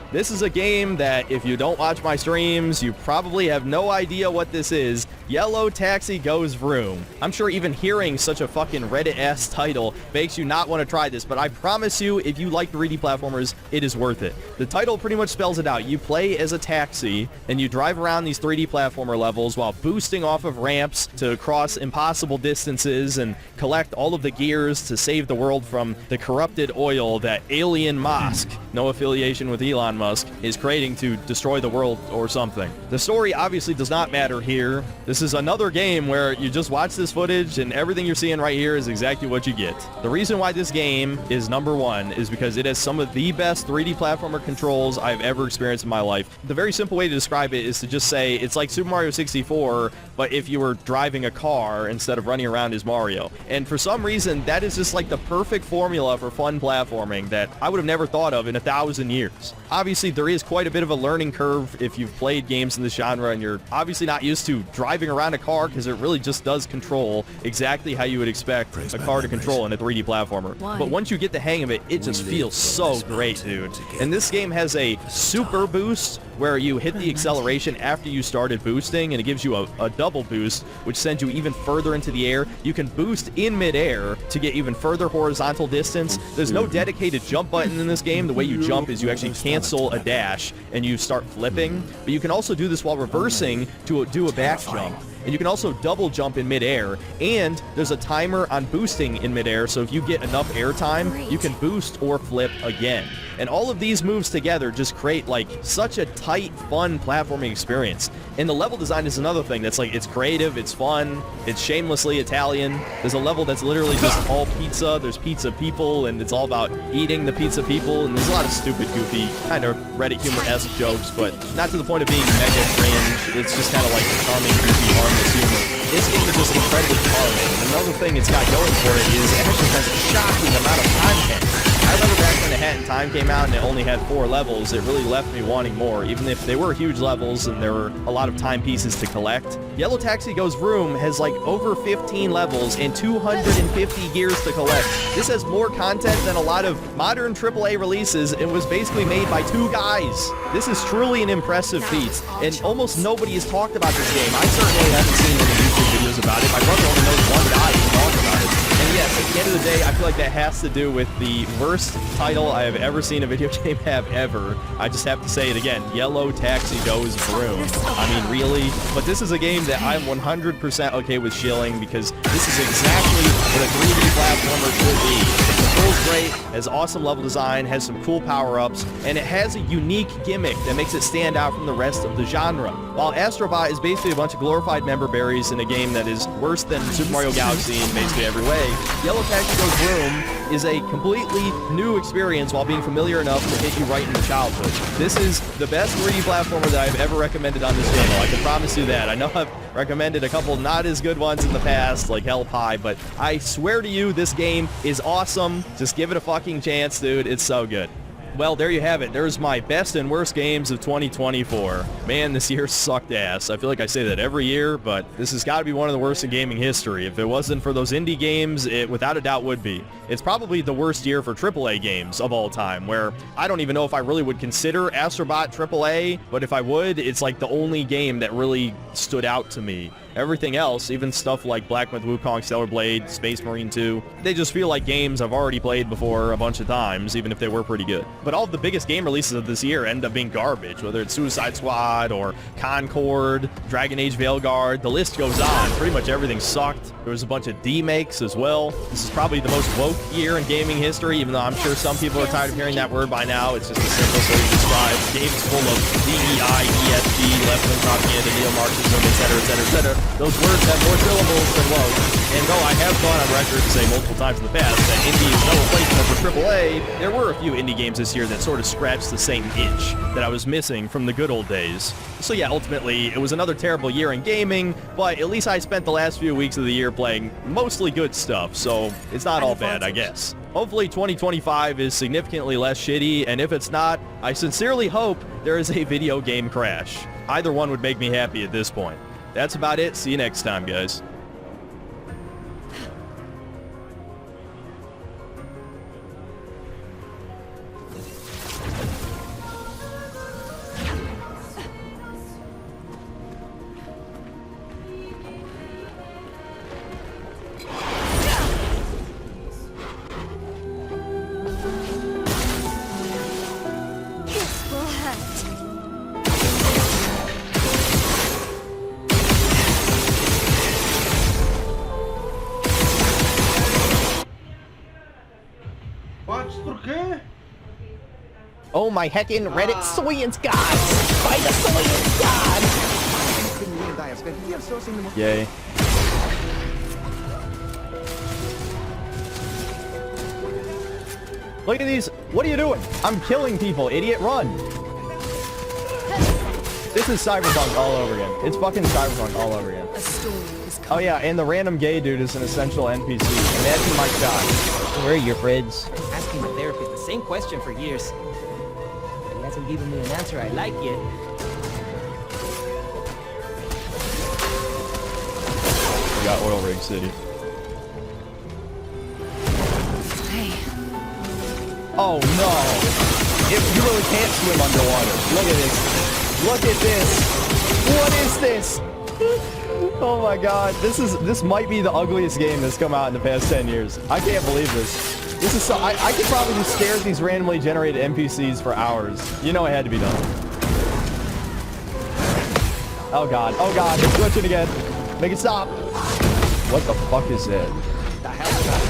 This is a game that, if you don't watch my streams, you probably have no idea what this is. Yellow Taxi Goes Vroom. I'm sure even hearing such a fucking Reddit-ass title makes you not want to try this, but I promise you, if you like 3D platformers, it is worth it. The title pretty much spells it out. You play as a taxi, and you drive around these 3D platformer levels while boosting off of ramps to cross impossible distances and collect all of the gears to save the world from the corrupted oil that Alien Musk, no affiliation with Elon Musk, is creating to destroy the world or something. The story obviously does not matter here. This is another game where you just watch this footage and everything you're seeing right here is exactly what you get. The reason why this game is number 1 is because it has some of the best 3D platformer controls I've ever experienced in my life. The very simple way to describe it is to just say it's like Super Mario 64, but if you were driving a car instead of running around as Mario. And for some reason, that is just like the perfect formula for fun platforming that I would have never thought of in 1,000 years. Obviously, there is quite a bit of a learning curve if you've played games in this genre and you're obviously not used to driving around a car, because it really just does control exactly how you would expect a car to control in a 3D platformer. But once you get the hang of it, it just feels so great, dude. And this game has a super boost where you hit the acceleration after you started boosting, and it gives you a double boost, which sends you even further into the air. You can boost in midair to get even further horizontal distance. There's no dedicated jump button in this game. The way you jump is you actually cancel a dash and you start flipping, but you can also do this while reversing to do a back jump. And you can also double jump in midair, and there's a timer on boosting in midair, so if you get enough air time, you can boost or flip again. And all of these moves together just create like such a tight, fun platforming experience. And the level design is another thing that's like, it's creative, it's fun, it's shamelessly Italian. There's a level that's literally just all pizza, there's pizza people, and it's all about eating the pizza people, and there's a lot of stupid, goofy, kind of Reddit humor-esque jokes, but not to the point of being mega cringe. It's just kind of like charming, goofy, harmless humor. This game is just incredibly charming. And another thing it's got going for it is it actually has a shocking amount of content. I remember back when the Hat in Time came out and it only had 4 levels, it really left me wanting more, even if they were huge levels and there were a lot of timepieces to collect. Yellow Taxi Goes Vroom has like over 15 levels and 250 gears to collect. This has more content than a lot of modern AAA releases and was basically made by 2 guys. This is truly an impressive feat, and almost nobody has talked about this game. I certainly haven't seen any YouTube videos about it. My brother only knows one guy who talks about it. And yes, at the end of the day, I feel like that has to do with the worst title I have ever seen a video game have ever. I just have to say it again. Yellow Taxi Goes Vroom. I mean, really? But this is a game that I'm 100% okay with shilling, because this is exactly what a 3D platformer should be. The controls great, has awesome level design, has some cool power-ups, and it has a unique gimmick that makes it stand out from the rest of the genre. While Astrobot is basically a bunch of glorified member berries in a game that is worse than Super Mario Galaxy in basically every way, Yellow Taxi Goes Vroom is a completely new experience while being familiar enough to hit you right in the childhood. This is the best 3D platformer that I've ever recommended on this channel. I can promise you that. I know I've recommended a couple not as good ones in the past, like Hell Pie, but I swear to you, this game is awesome. Just give it a fucking chance, dude. It's so good. Well, there you have it. There's my best and worst games of 2024. Man, this year sucked ass. I feel like I say that every year, but this has got to be one of the worst in gaming history. If it wasn't for those indie games, it without a doubt would be. It's probably the worst year for AAA games of all time, where I don't even know if I really would consider Astrobot AAA, but if I would, it's like the only game that really stood out to me. Everything else, even stuff like Black Myth Wukong, Stellar Blade, Space Marine 2, they just feel like games I've already played before a bunch of times, even if they were pretty good. But all of the biggest game releases of this year end up being garbage, whether it's Suicide Squad or Concord, Dragon Age Veilguard, the list goes on. Pretty much everything sucked. There was a bunch of D-makes as well. This is probably the most woke year in gaming history, even though I'm sure some people are tired of hearing that word by now. It's just the simplest way to describe games full of DEI, ESG, left-wing propaganda, neo-Marxism, etc., etc., etc. Those words have more syllables than woke. And though I have gone on record to say multiple times in the past that indie is no replacement for AAA, there were a few indie games this year that sort of scratched the same itch that I was missing from the good old days. So yeah, ultimately, it was another terrible year in gaming, but at least I spent the last few weeks of the year playing mostly good stuff, so it's not all bad, I guess. Hopefully 2025 is significantly less shitty, and if it's not, I sincerely hope there is a video game crash. Either one would make me happy at this point. That's about it. See you next time, guys. Oh my heckin' Reddit Soyance God! By the Soyance God! Yay. Look at these. What are you doing? I'm killing people, idiot. Run. This is Cyberpunk all over again. It's fucking Cyberpunk all over again. A storm is Oh yeah, and the random gay dude is an essential NPC. Imagine my God. Where are your friends? Asking my therapist the same question for years. He hasn't given me an answer I like yet. We got Oil Rig City. Hey. Oh no! You really can't swim underwater. Look at this. Look at this. What is this? Oh my God. This might be the ugliest game that's come out in the past 10 years. I can't believe this. This is so I could probably just stare at these randomly generated NPCs for hours. You know it had to be done. Oh God. Oh God. It's glitching again. Make it stop. What the fuck is that? The hell is that?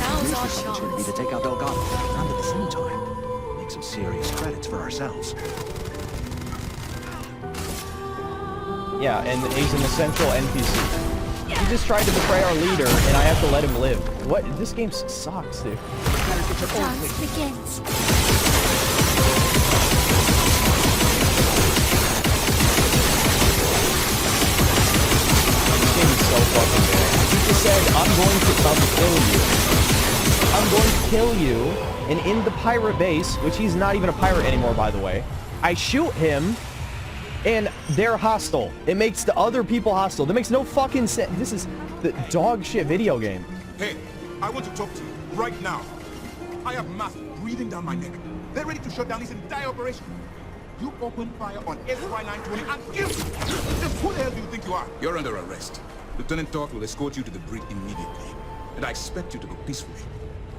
Now's our Opportunity to chance. take out Delgado, and at the same time, make some serious credits for ourselves. Yeah, and he's an essential NPC. He just tried to betray our leader, and I have to let him live. What? This game sucks, dude. Dance begins. This game is so fucking bad. He just said, I'm going to kill you. And in the pirate base, which he's not even a pirate anymore, by the way, I shoot him, and they're hostile. It makes the other people hostile. That makes no fucking sense. This is the dog shit video game. Hey, I want to talk to you right now. I have mass breathing down my neck. They're ready to shut down this entire operation. You open fire on SY-920 and kill me. Just who the hell do you think you are? You're under arrest. Lieutenant Todd will escort you to the brig immediately. And I expect you to go peacefully.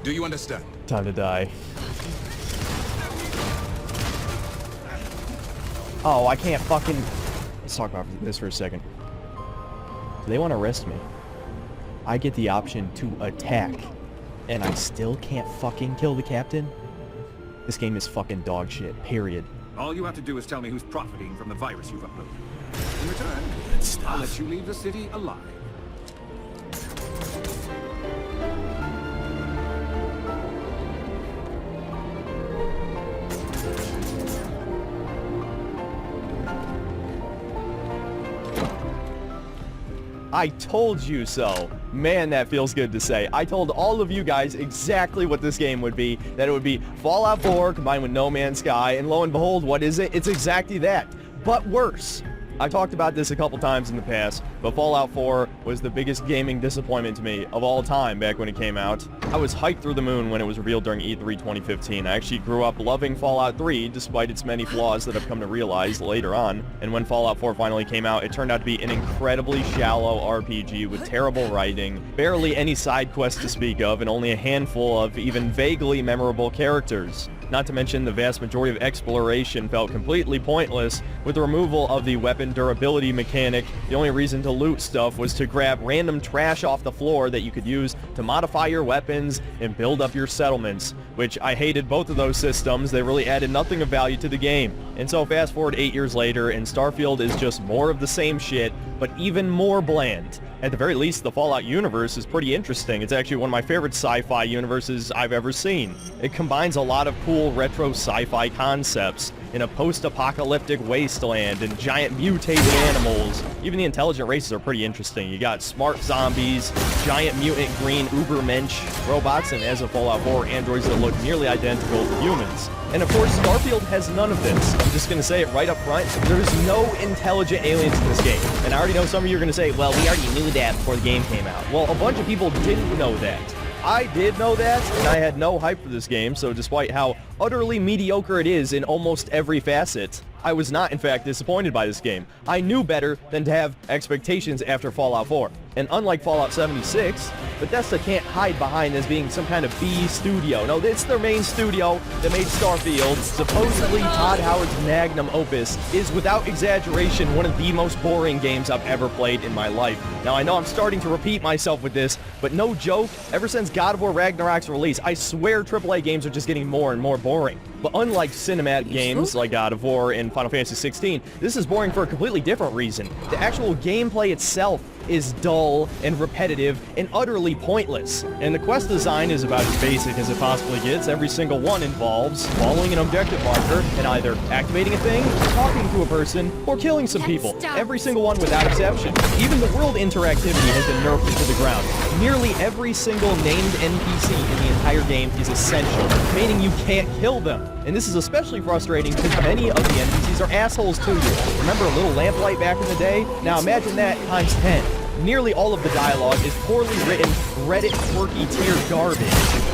Do you understand? Time to die. Oh, I can't fucking... Let's talk about this for a second. They want to arrest me. I get the option to attack, and I still can't fucking kill the captain? This game is fucking dog shit, period. All you have to do is tell me who's profiting from the virus you've uploaded. In return, I'll let you leave the city alive. I told you so. Man, that feels good to say. I told all of you guys exactly what this game would be, that it would be Fallout 4 combined with No Man's Sky, and lo and behold, what is it? It's exactly that, but worse. I've talked about this a couple times in the past, but Fallout 4 was the biggest gaming disappointment to me of all time back when it came out. I was hyped through the moon when it was revealed during E3 2015. I actually grew up loving Fallout 3, despite its many flaws that I've come to realize later on. And when Fallout 4 finally came out, it turned out to be an incredibly shallow RPG with terrible writing, barely any side quests to speak of, and only a handful of even vaguely memorable characters. Not to mention the vast majority of exploration felt completely pointless. With the removal of the weapon durability mechanic, the only reason to loot stuff was to grab random trash off the floor that you could use to modify your weapons and build up your settlements, which I hated both of those systems. They really added nothing of value to the game. And so fast forward 8 years later, and Starfield is just more of the same shit, but even more bland. At the very least, the Fallout universe is pretty interesting. It's actually one of my favorite sci-fi universes I've ever seen. It combines a lot of cool retro sci-fi concepts in a post-apocalyptic wasteland and giant mutated animals. Even the intelligent races are pretty interesting. You got smart zombies, giant mutant green ubermensch robots, and as of Fallout 4, androids that look nearly identical to humans. And of course, Starfield has none of this. I'm just going to say it right up front. There's no intelligent aliens in this game. And I already know some of you are going to say, well, we already knew that before the game came out. Well, a bunch of people didn't know that. I did know that, and I had no hype for this game, so despite how utterly mediocre it is in almost every facet, I was not, in fact, disappointed by this game. I knew better than to have expectations after Fallout 4. And unlike Fallout 76, Bethesda can't hide behind this being some kind of B studio. No, it's their main studio that made Starfield. Supposedly Todd Howard's magnum opus is, without exaggeration, one of the most boring games I've ever played in my life. Now, I know I'm starting to repeat myself with this, but no joke, ever since God of War Ragnarok's release, I swear AAA games are just getting more and more boring. But unlike cinematic games like God of War and Final Fantasy 16, this is boring for a completely different reason. The actual gameplay itself is dull and repetitive and utterly pointless. And the quest design is about as basic as it possibly gets. Every single one involves following an objective marker and either activating a thing, talking to a person, or killing some people. Every single one without exception. Even the world interactivity has been nerfed into the ground. Nearly every single named NPC in the entire game is essential, meaning you can't kill them. And this is especially frustrating because many of the NPCs are assholes to you. Remember a little lamplight back in the day? Now imagine that times 10. Nearly all of the dialogue is poorly written, Reddit quirky tier garbage.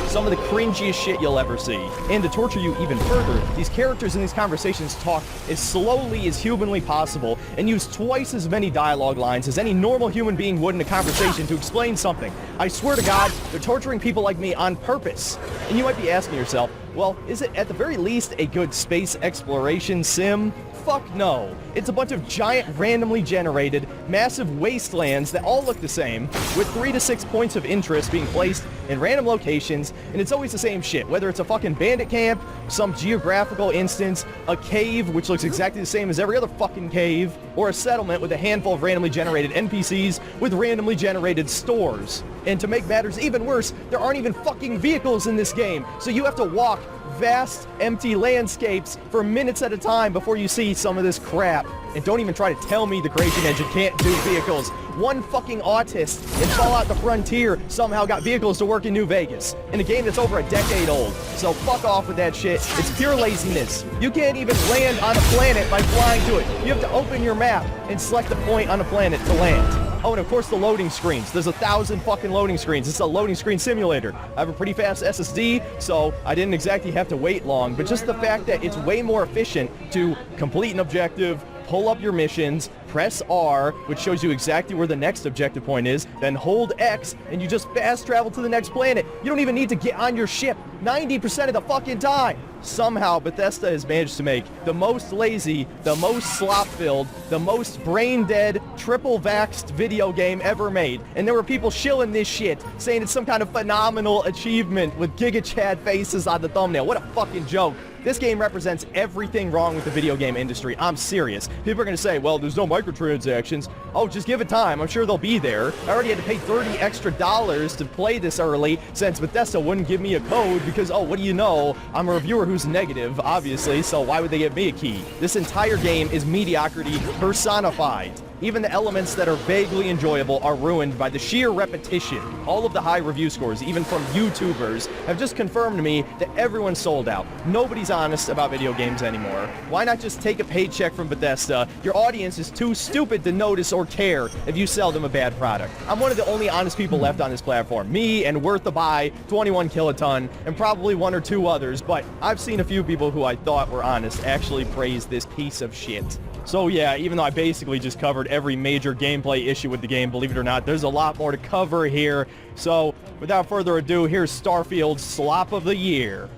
Some of the cringiest shit you'll ever see. And to torture you even further, these characters in these conversations talk as slowly as humanly possible and use twice as many dialogue lines as any normal human being would in a conversation to explain something. I swear to God, they're torturing people like me on purpose. And you might be asking yourself, well, is it at the very least a good space exploration sim? Fuck no. It's a bunch of giant, randomly generated, massive wastelands that all look the same, with 3 to 6 points of interest being placed in random locations, and it's always the same shit, whether it's a fucking bandit camp, some geographical instance, a cave, which looks exactly the same as every other fucking cave, or a settlement with a handful of randomly generated NPCs with randomly generated stores. And to make matters even worse, there aren't even fucking vehicles in this game, so you have to walk vast, empty landscapes for minutes at a time before you see some of this crap. And don't even try to tell me the creation engine can't do vehicles. One fucking autist in Fallout the Frontier somehow got vehicles to work in New Vegas, in a game that's over a decade old. So fuck off with that shit. It's pure laziness. You can't even land on a planet by flying to it. You have to open your map and select a point on a planet to land. Oh, and of course the loading screens. There's 1,000 fucking loading screens. It's a loading screen simulator. I have a pretty fast SSD, so I didn't exactly have to wait long, but just the fact that it's way more efficient to complete an objective, pull up your missions, press R, which shows you exactly where the next objective point is, then hold X, and you just fast travel to the next planet. You don't even need to get on your ship 90% of the fucking time. Somehow, Bethesda has managed to make the most lazy, the most slop-filled, the most brain-dead, triple-vaxxed video game ever made. And there were people shilling this shit, saying it's some kind of phenomenal achievement with Giga Chad faces on the thumbnail. What a fucking joke. This game represents everything wrong with the video game industry. I'm serious. People are going to say, well, there's no microtransactions. Oh, just give it time. I'm sure they'll be there. I already had to pay $30 extra to play this early since Bethesda wouldn't give me a code because, oh, what do you know? I'm a reviewer who's negative, obviously, so why would they give me a key? This entire game is mediocrity personified. Even the elements that are vaguely enjoyable are ruined by the sheer repetition. All of the high review scores, even from YouTubers, have just confirmed to me that everyone's sold out. Nobody's honest about video games anymore. Why not just take a paycheck from Bethesda? Your audience is too stupid to notice or care if you sell them a bad product. I'm one of the only honest people left on this platform. Me and Worth the Buy, 21 Kiloton, and probably one or two others, but I've seen a few people who I thought were honest actually praise this piece of shit. So yeah, even though I basically just covered every major gameplay issue with the game, believe it or not, there's a lot more to cover here. So without further ado, here's Starfield's Slop of the Year.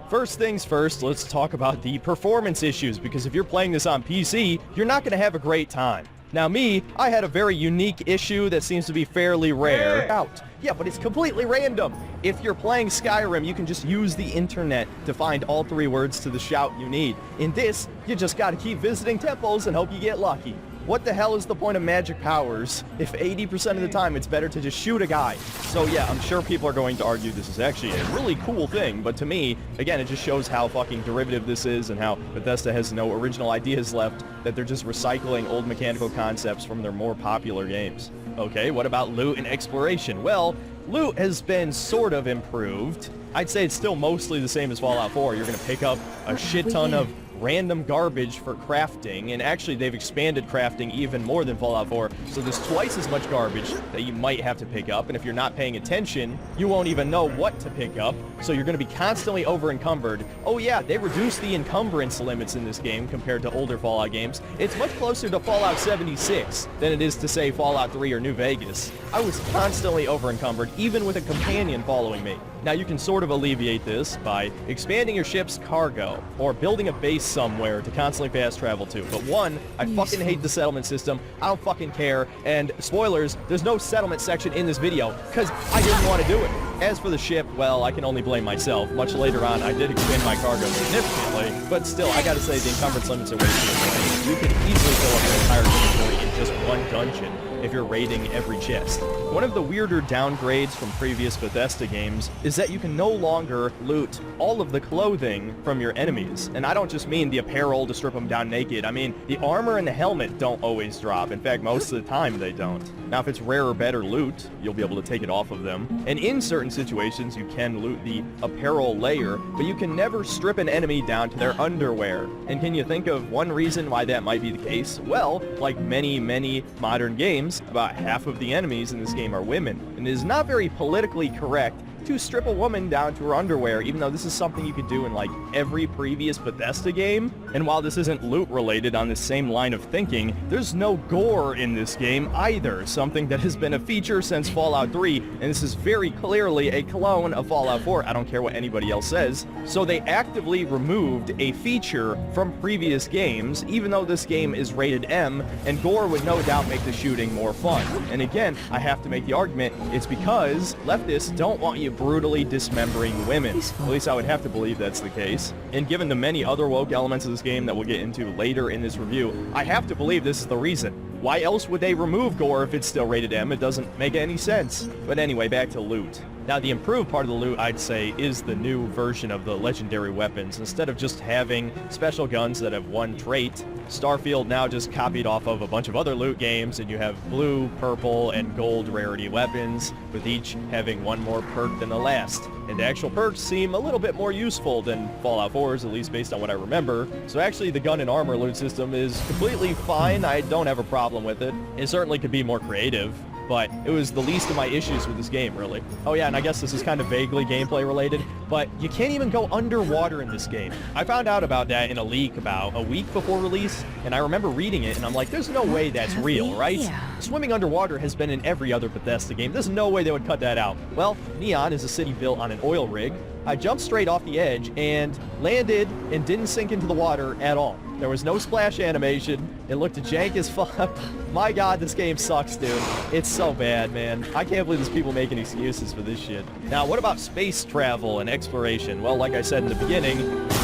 First things first, let's talk about the performance issues, because if you're playing this on PC, you're not going to have a great time. Now me, I had a very unique issue that seems to be fairly rare. Yeah, but it's completely random. If you're playing Skyrim, you can just use the internet to find all 3 words to the shout you need. In this, you just gotta keep visiting temples and hope you get lucky. What the hell is the point of magic powers if 80% of the time it's better to just shoot a guy? So yeah, I'm sure people are going to argue this is actually a really cool thing, but to me, again, it just shows how fucking derivative this is and how Bethesda has no original ideas left, that they're just recycling old mechanical concepts from their more popular games. Okay, what about loot and exploration? Well, loot has been sort of improved. I'd say it's still mostly the same as Fallout 4. You're gonna pick up a shit ton of random garbage for crafting, and actually they've expanded crafting even more than Fallout 4, so there's twice as much garbage that you might have to pick up, and if you're not paying attention, you won't even know what to pick up, so you're going to be constantly over-encumbered. Oh yeah, they reduced the encumbrance limits in this game compared to older Fallout games. It's much closer to Fallout 76 than it is to, say, Fallout 3 or New Vegas. I was constantly over-encumbered, even with a companion following me. Now you can sort of alleviate this by expanding your ship's cargo, or building a base somewhere to constantly fast travel to. But one, I fucking hate the settlement system, I don't fucking care, and spoilers, there's no settlement section in this video, because I didn't want to do it. As for the ship, well, I can only blame myself. Much later on, I did expand my cargo significantly, but still, I gotta say, the encumbrance limits are way too high. You can easily fill up your entire inventory in just one dungeon if you're raiding every chest. One of the weirder downgrades from previous Bethesda games is that you can no longer loot all of the clothing from your enemies. And I don't just mean the apparel to strip them down naked. I mean, the armor and the helmet don't always drop. In fact, most of the time they don't. Now, if it's rare or better loot, you'll be able to take it off of them. And in certain situations, you can loot the apparel layer, but you can never strip an enemy down to their underwear. And can you think of one reason why that might be the case? Well, like many, many modern games, about half of the enemies in this game are women, and it is not very politically correct to strip a woman down to her underwear, even though this is something you could do in like every previous Bethesda game. And while this isn't loot related on this same line of thinking, there's no gore in this game either, something that has been a feature since Fallout 3, and this is very clearly a clone of Fallout 4. I don't care what anybody else says. So they actively removed a feature from previous games, even though this game is rated M, and gore would no doubt make the shooting more fun. And again, I have to make the argument, it's because leftists don't want you brutally dismembering women. At least I would have to believe that's the case. And given the many other woke elements of this game that we'll get into later in this review, I have to believe this is the reason. Why else would they remove gore if it's still rated M? It doesn't make any sense. But anyway, back to loot. Now, the improved part of the loot, I'd say, is the new version of the legendary weapons. Instead of just having special guns that have one trait, Starfield now just copied off of a bunch of other loot games, and you have blue, purple, and gold rarity weapons, with each having one more perk than the last. And the actual perks seem a little bit more useful than Fallout 4's, at least based on what I remember. So actually, the gun and armor loot system is completely fine. I don't have a problem with it. It certainly could be more creative, but it was the least of my issues with this game, really. Oh yeah, and I guess this is kind of vaguely gameplay related, but you can't even go underwater in this game. I found out about that in a leak about a week before release, and I remember reading it, and I'm like, there's no way that's real, right? Yeah. Swimming underwater has been in every other Bethesda game. There's no way they would cut that out. Well, Neon is a city built on an oil rig. I jumped straight off the edge and landed and didn't sink into the water at all. There was no splash animation. It looked jank as fuck. My god, this game sucks, dude. It's so bad, man. I can't believe there's people making excuses for this shit. Now, what about space travel and exploration? Well, like I said in the beginning,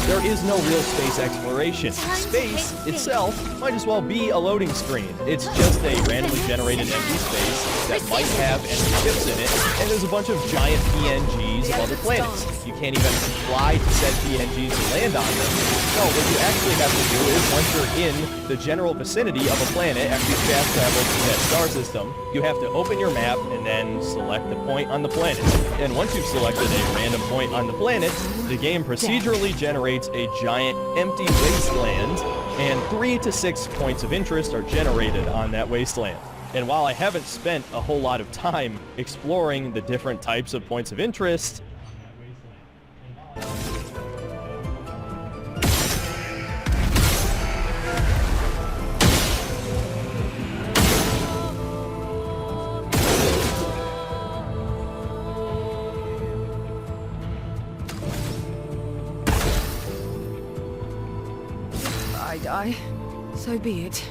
there is no real space exploration. Space itself might as well be a loading screen. It's just a randomly generated empty space that might have enemy ships in it, and there's a bunch of giant PNGs moons of other planets. You can't even fly to said PNGs to land on them. No, what you actually have to do is, once you're in the general vicinity of a planet, after you fast travel through that star system, you have to open your map and then select the point on the planet. And once you've selected a random point on the planet, the game procedurally generates a giant empty wasteland, and 3 to 6 points of interest are generated on that wasteland. And while I haven't spent a whole lot of time exploring the different types of points of interest, I die. So be it.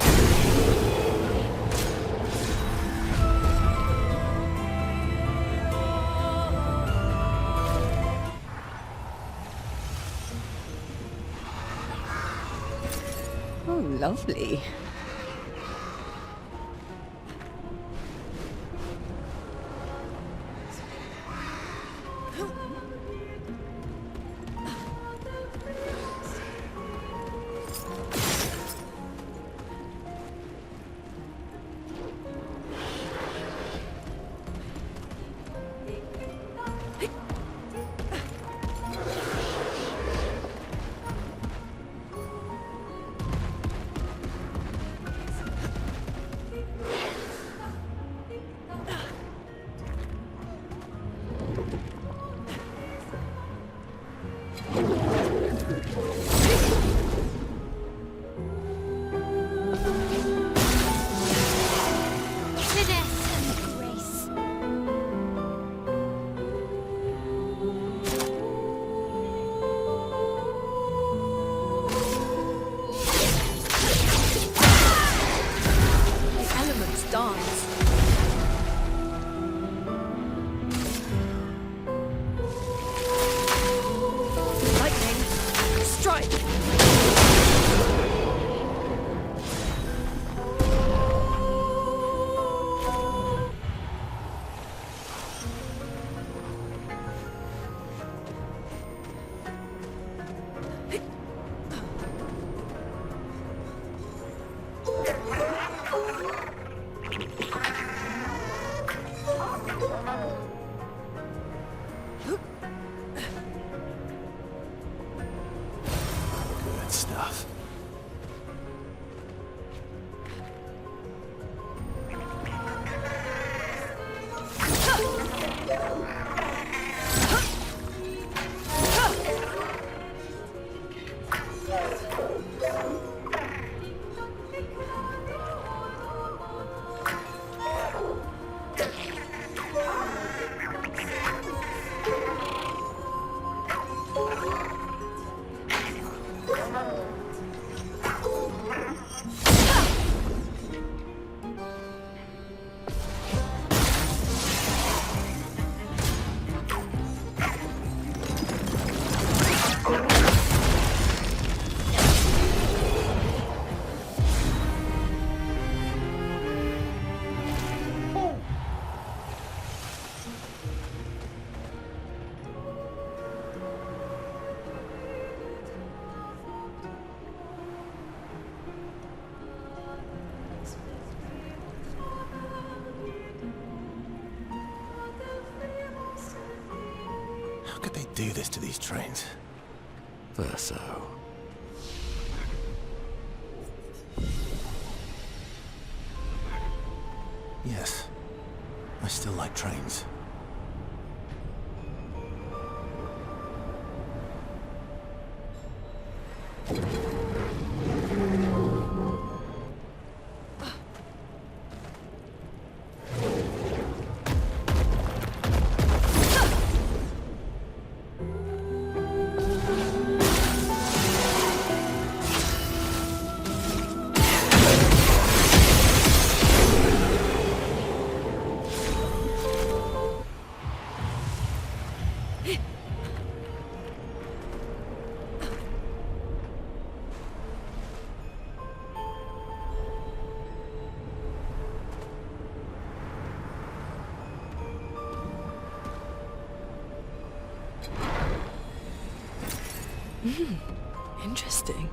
Oh, lovely. How could they do this to these trains? Verso. Yes, I still like trains. Interesting.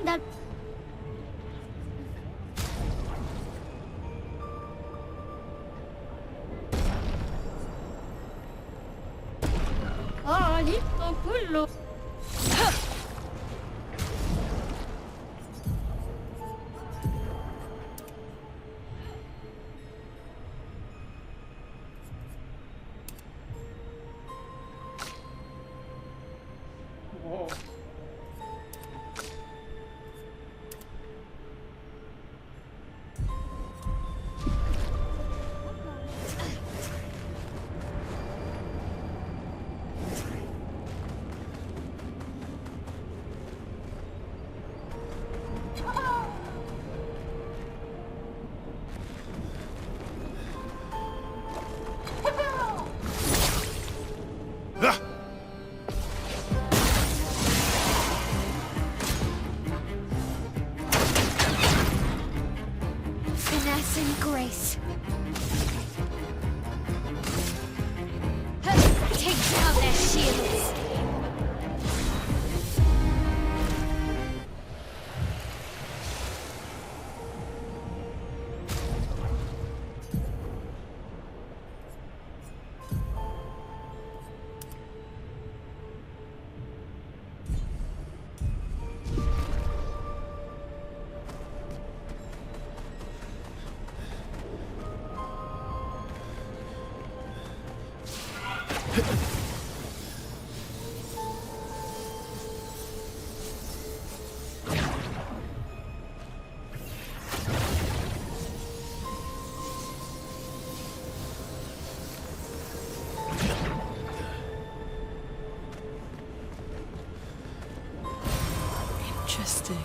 That listo كله. Whoa. Finesse and grace. Take down their shields. Interesting.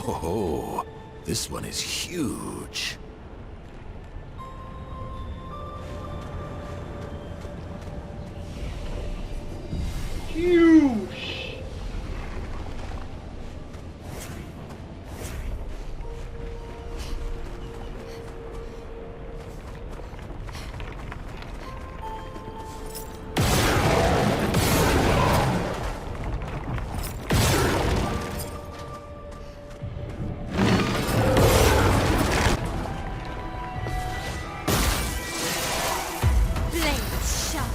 Oh, this one is huge. Huge. Blades sharp.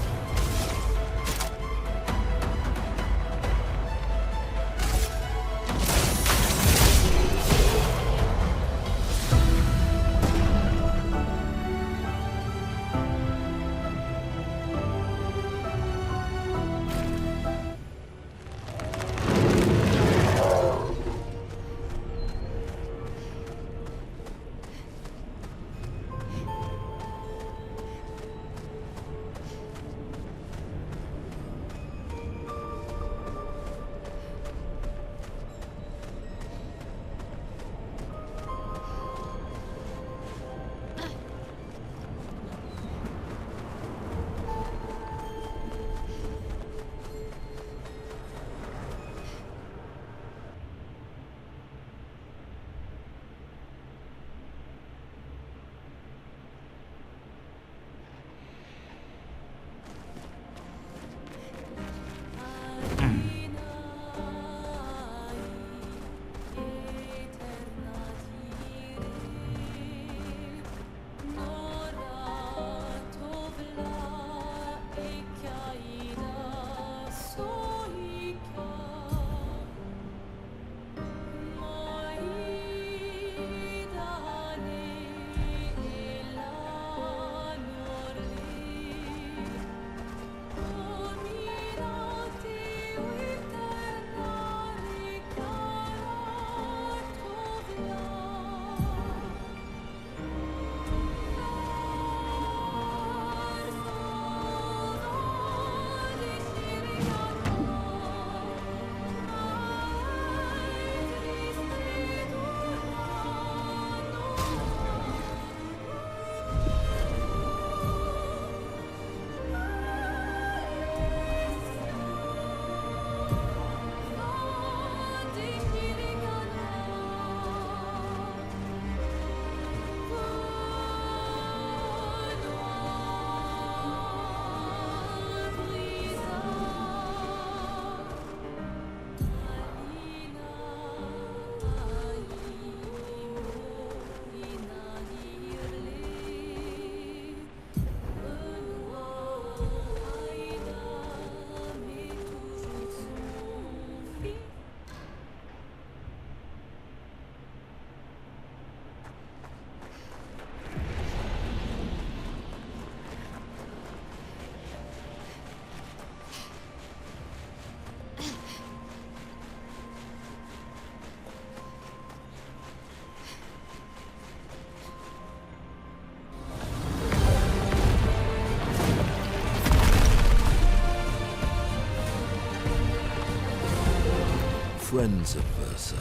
Friends of Verso,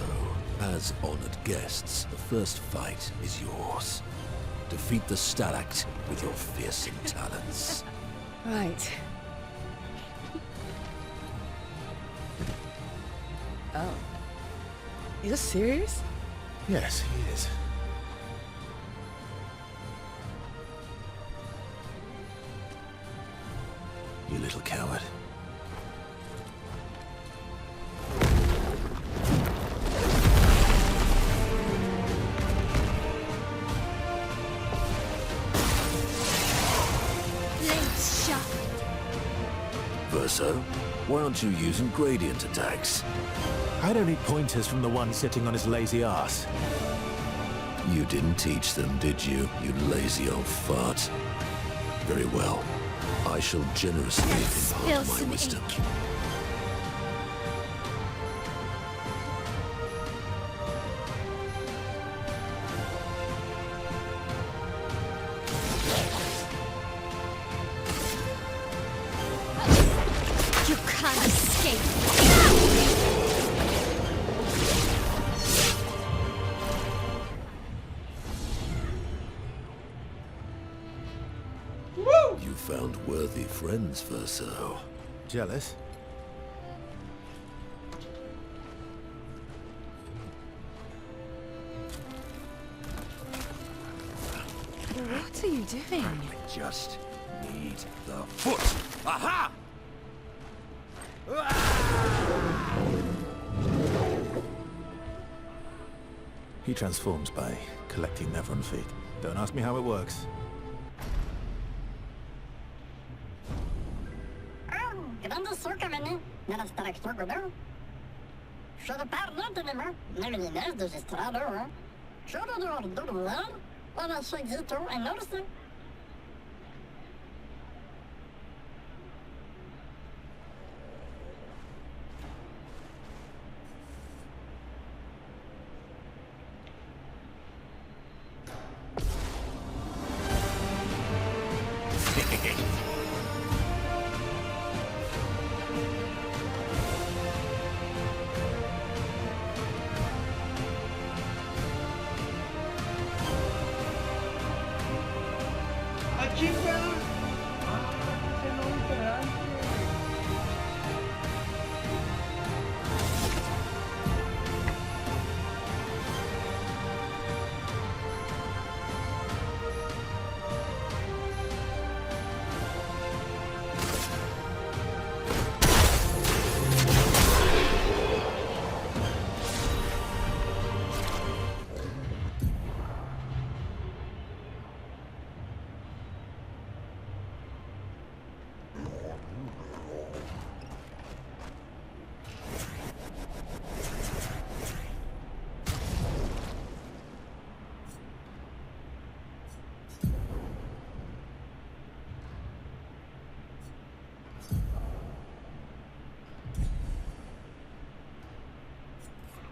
as honored guests, the first fight is yours. Defeat the Stalact with your fearsome talents. Right. Oh. You're serious? Yes, he is. You little coward. Blades sharp. Verso, why aren't you using gradient attacks? I don't need pointers from the one sitting on his lazy ass. You didn't teach them, did you, you lazy old fart? Very well. I shall generously Spill impart my some wisdom. ink. You can't escape. found worthy friends, Verso. Jealous? What are you doing? I just need the foot. Aha! He transforms by collecting Nevron feet. Don't ask me how it works. Grande sorgevenne, nella strax sorgevenne. Should parle de nummer, nemelinez de gestrado, should do doodle, and I should get to and notice it.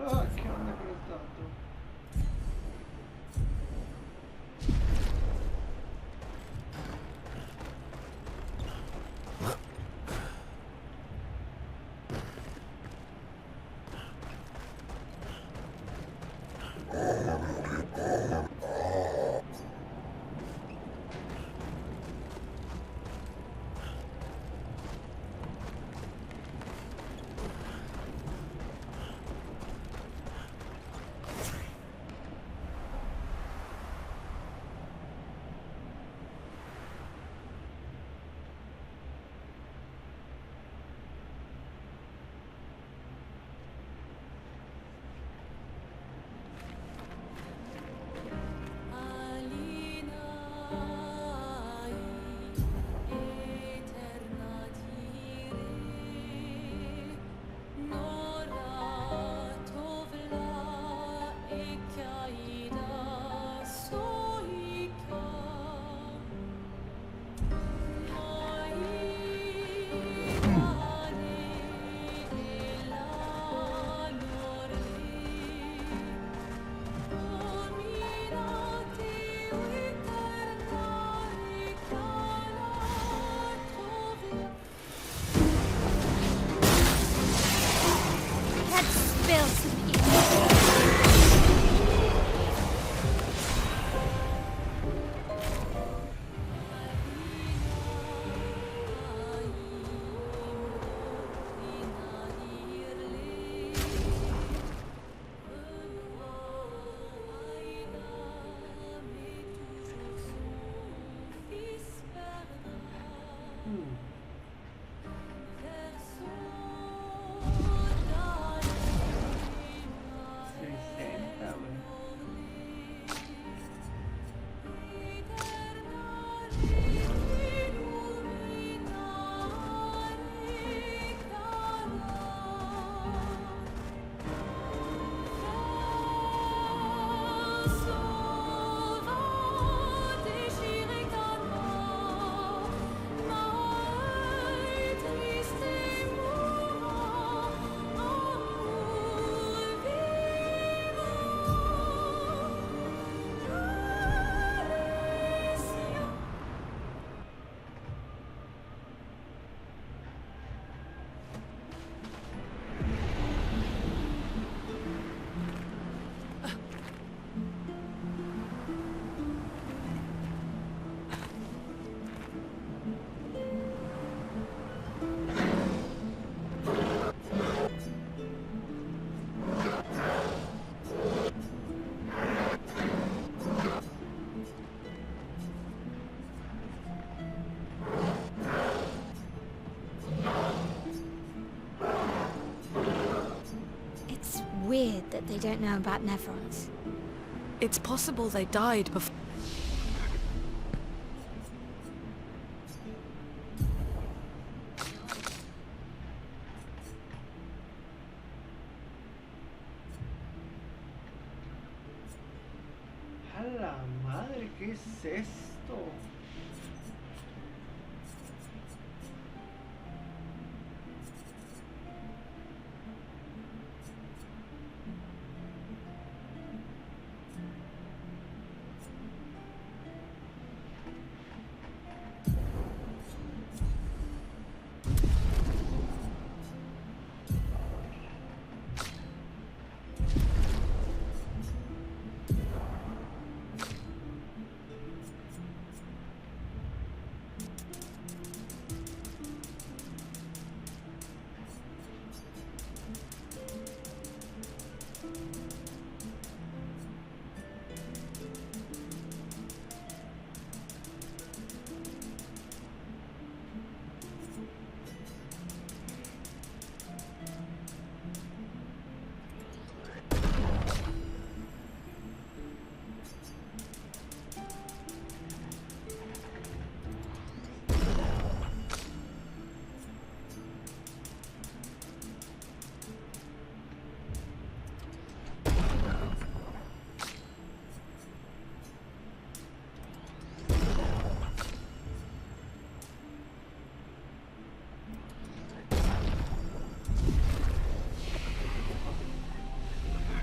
Ah, che non è stato. that they don't know about Nevrons. It's possible they died before. A la madre, ¿qué es esto?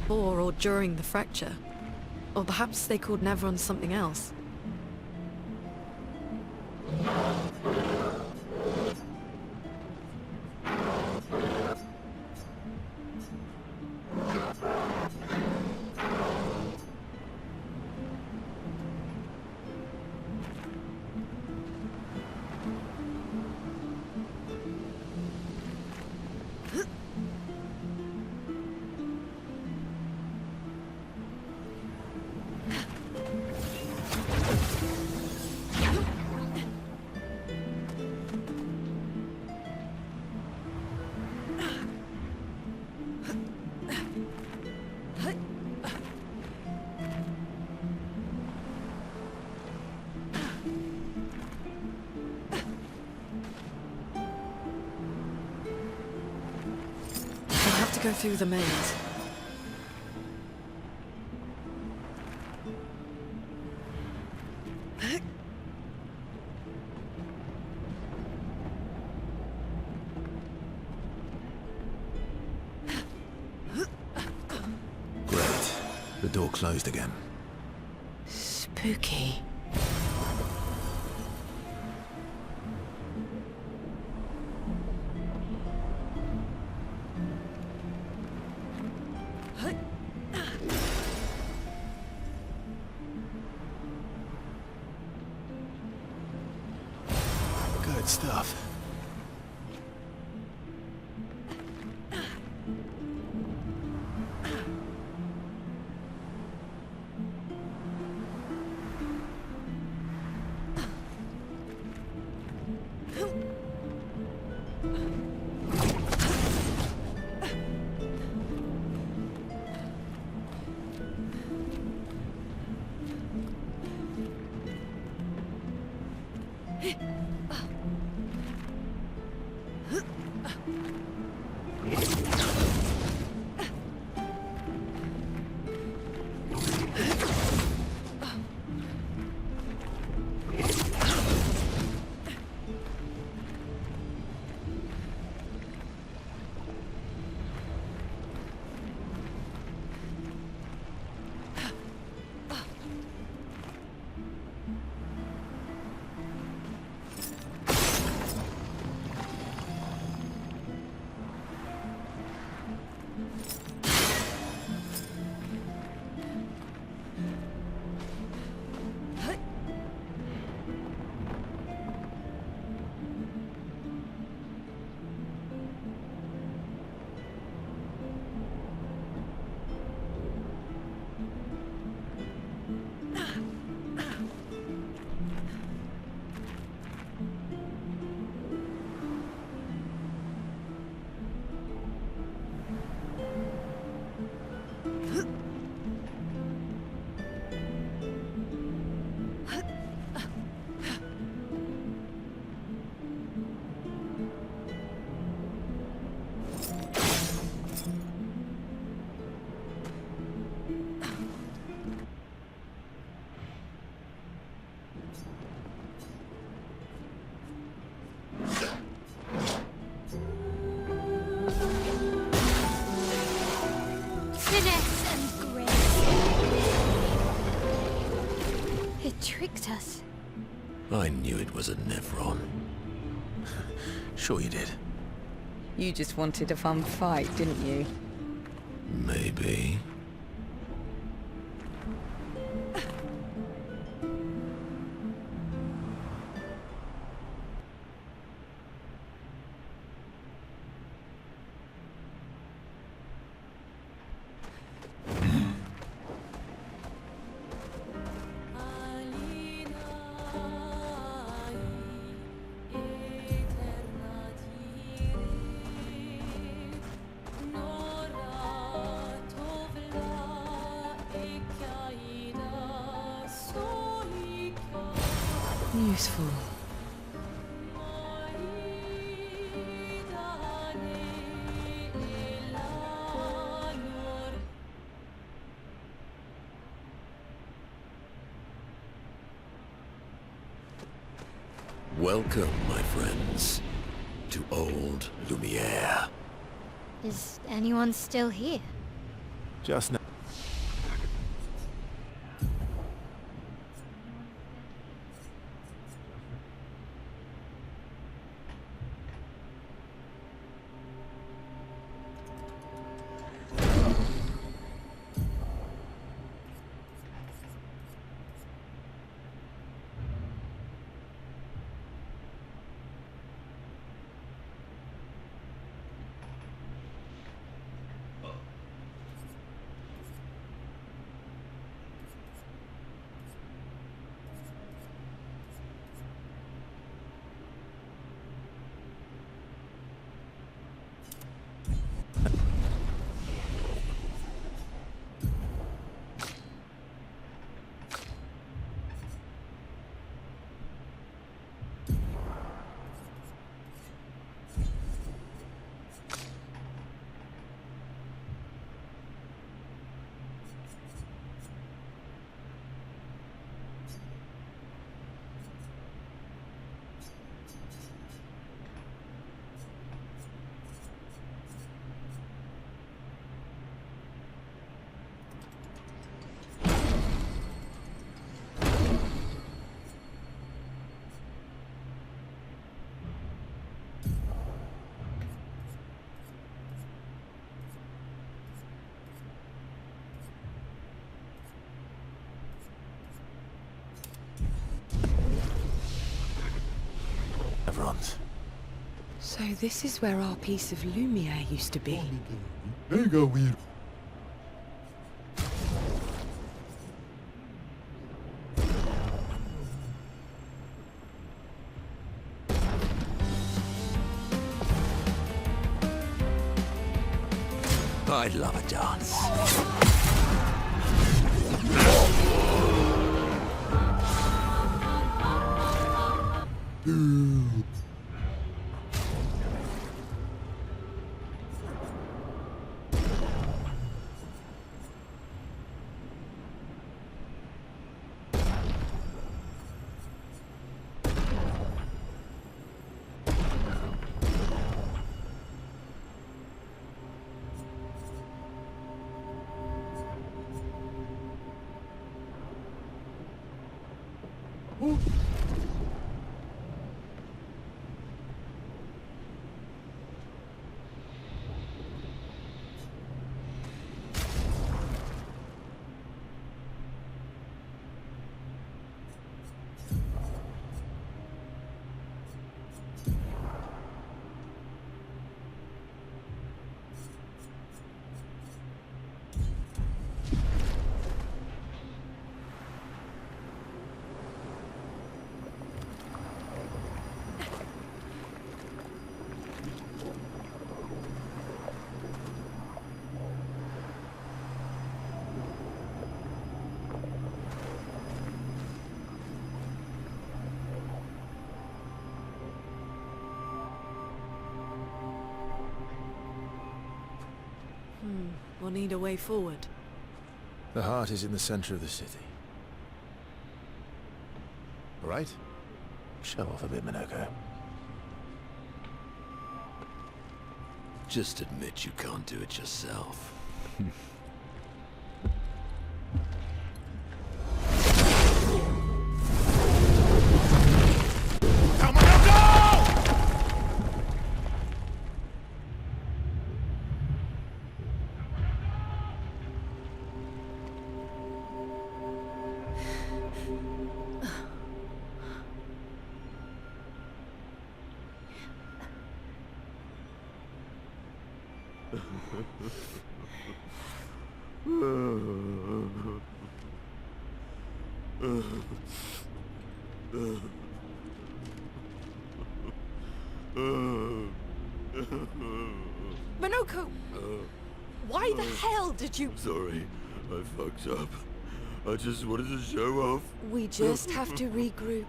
Before or during the fracture. Or perhaps they called Nevrons something else. To go through the maze. Great. The door closed again. Spooky. Good stuff. tricked us. I knew it was a Nevron. Sure you did. You just wanted a fun fight, didn't you? Maybe. Useful. Welcome, my friends, to old Lumiere. Is anyone still here? Just now. Nevrons. So this is where our piece of Lumiere used to be. Mega weird. I'd love a dance. We'll need a way forward. The heart is in the center of the city. All right? Show off a bit, Minoko. Just admit you can't do it yourself. Minoko! Why the hell did you... Sorry, I fucked up. I just wanted to show off. We just have to regroup.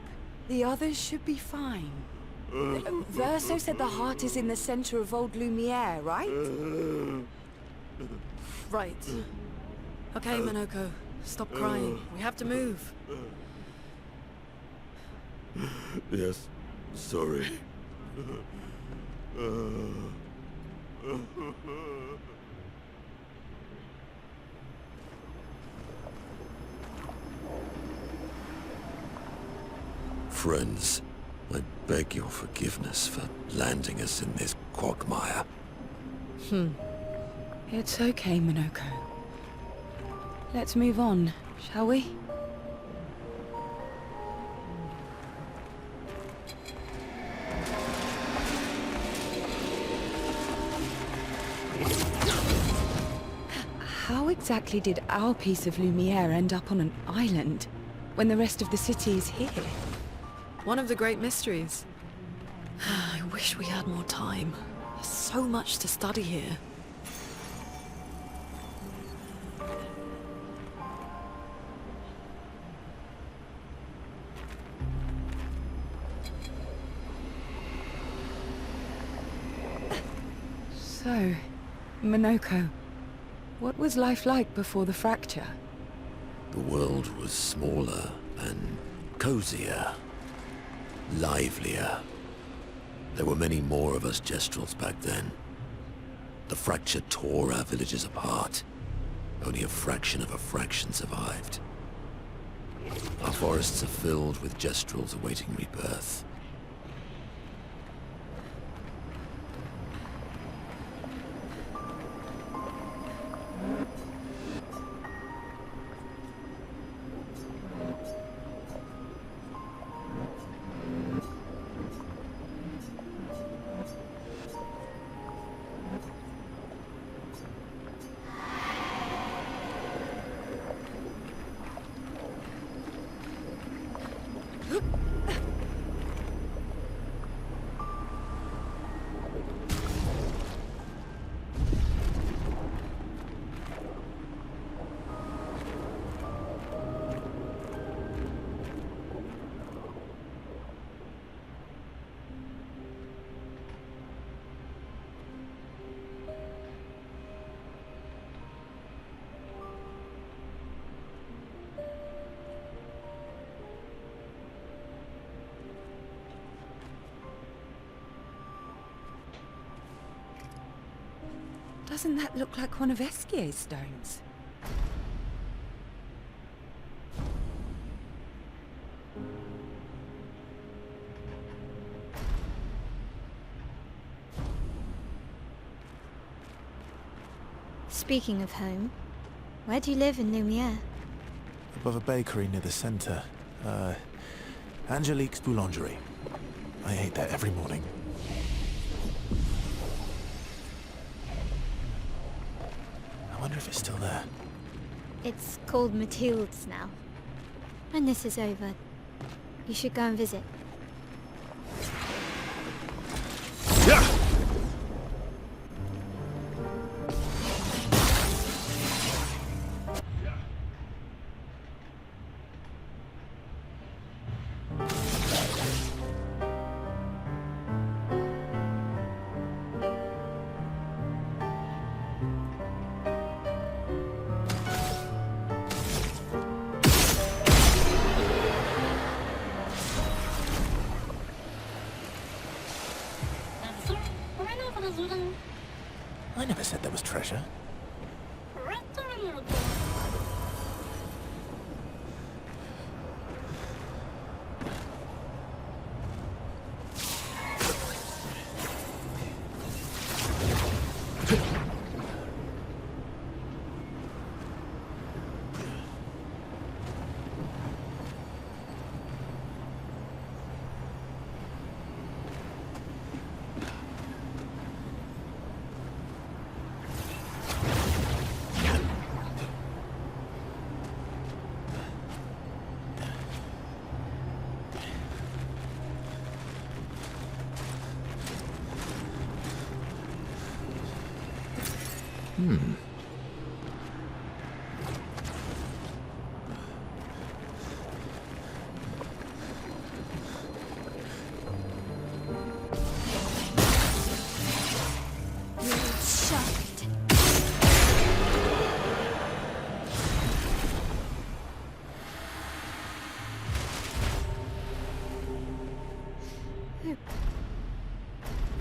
The others should be fine. Verso said the heart is in the center of Old Lumiere, right? Right. Okay, Minoko. Stop crying. We have to move. Yes, sorry. Friends, I beg your forgiveness for landing us in this quagmire. It's okay, Minoko. Let's move on, shall we? How exactly did our piece of Lumiere end up on an island when the rest of the city is here? One of the great mysteries. I wish we had more time. There's so much to study here. So, Minoko, what was life like before the fracture? The world was smaller and cozier, livelier. There were many more of us Gestrels back then. The fracture tore our villages apart. Only a fraction of a fraction survived. Our forests are filled with Gestrels awaiting rebirth. Doesn't that look like one of Esquier's stones? Speaking of home, where do you live in Lumiere? Above a bakery near the center. Angelique's Boulangerie. I ate there every morning. I wonder if it's still there. It's called Mathilde's now. When this is over, you should go and visit. Yeah! I never said there was treasure. Shocked.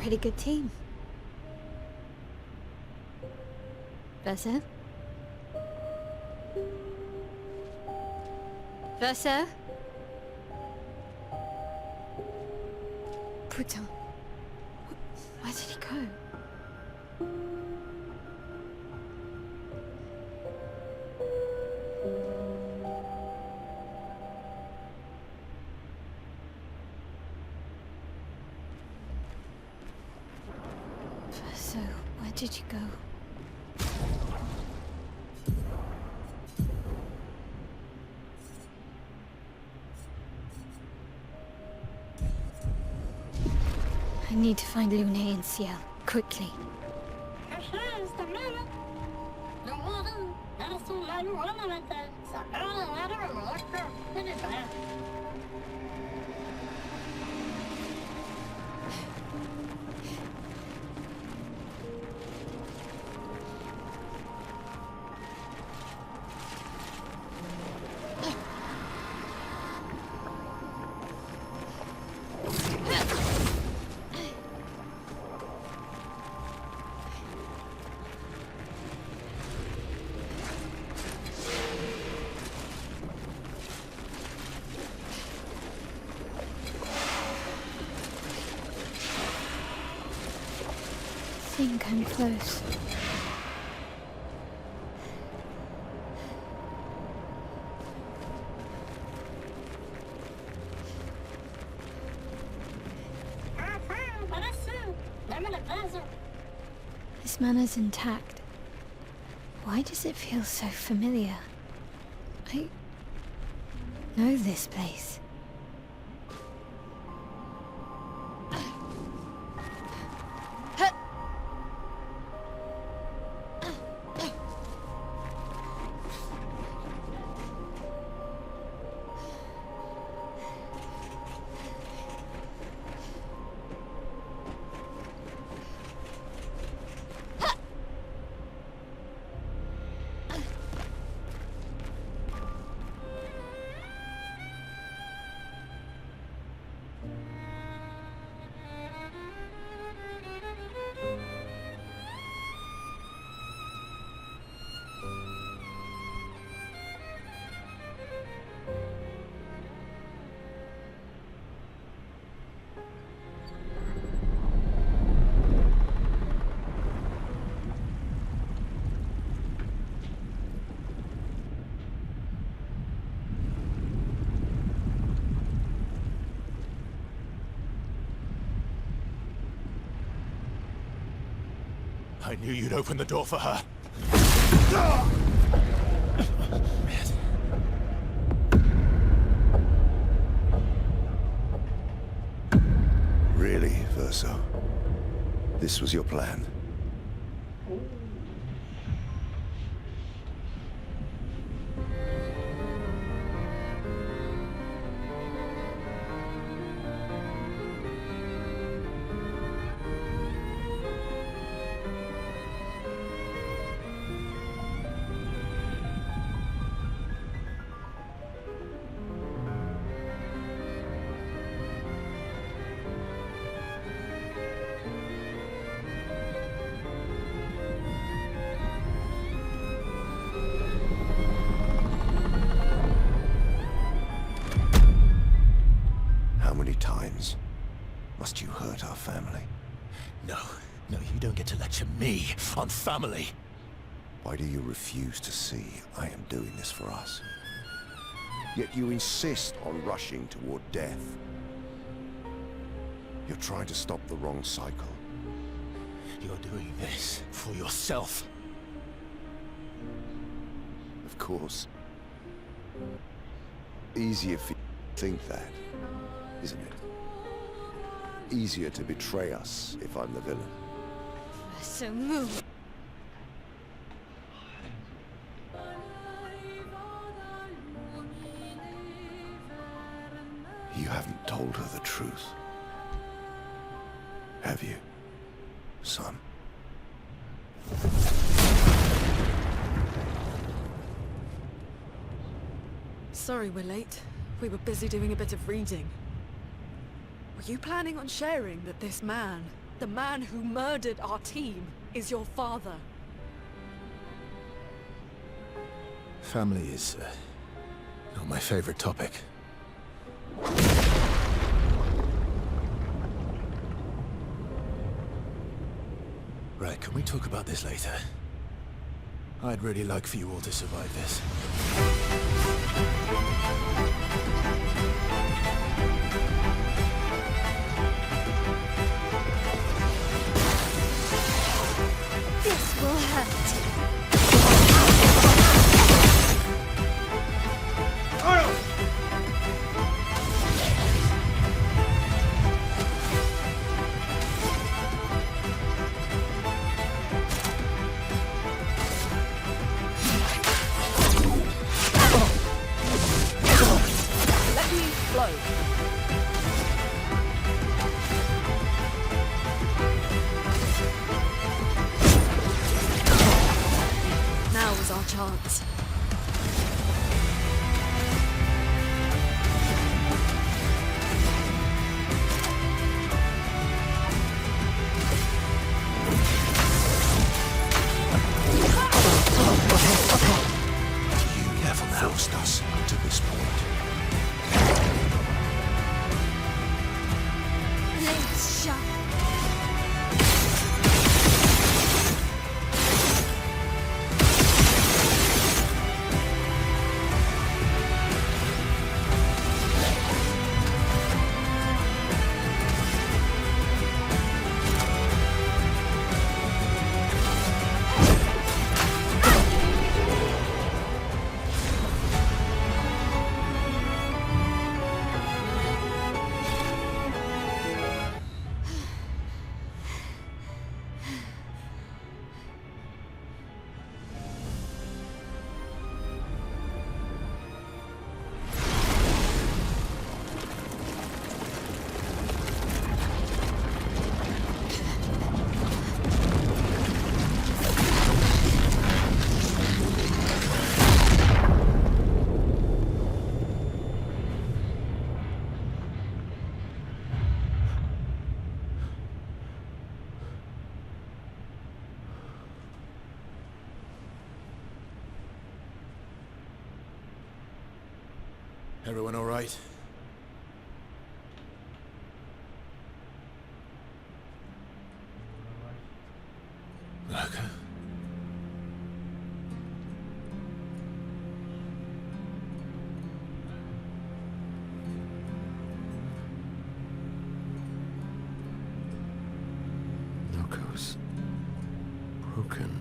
Pretty good team. Versa? Versa? Putain. Where did he go? So, where did you go? I need to find Lune and Ciel, quickly. I think I'm close. This manor's intact. Why does it feel so familiar? I know this place. I knew you'd open the door for her. Really, Verso? This was your plan? How many times must you hurt our family? No, you don't get to lecture me on family. Why do you refuse to see I am doing this for us? Yet you insist on rushing toward death. You're trying to stop the wrong cycle. You're doing this for yourself. Of course. Easier for you to think that, isn't it? Easier to betray us if I'm the villain. So move. Have you, son? Sorry we're late. We were busy doing a bit of reading. Were you planning on sharing that this man, the man who murdered our team, is your father? Family is not my favorite topic. Right, can we talk about this later? I'd really like for you all to survive this. This will hurt. Let me flow. Now is our chance. You haven't housed us to this point. Blades sharp. Everyone all right? Okay. Locos. Broken.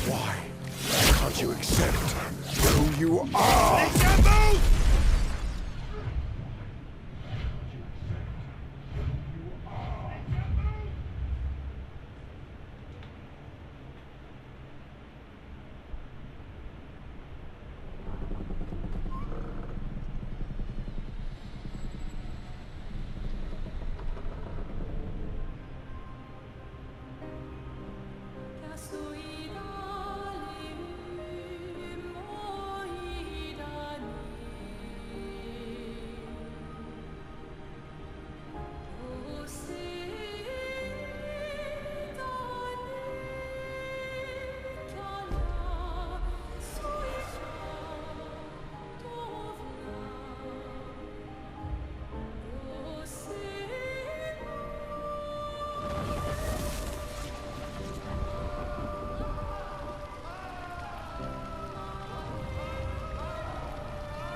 Why can't you accept who you are?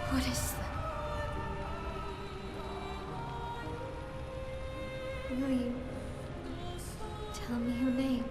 What is that? Will you tell me your name?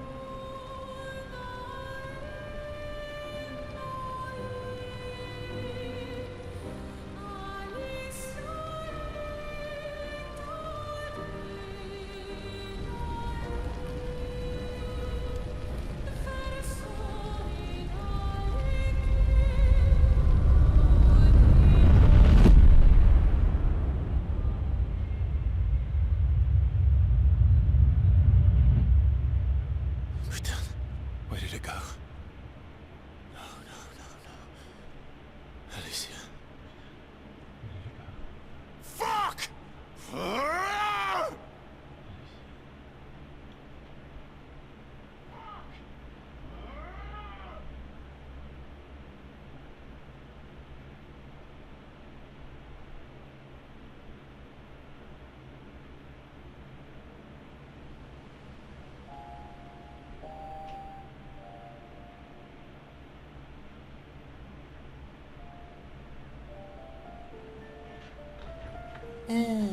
Oh,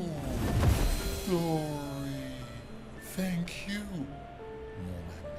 Dory. Thank you, Norman.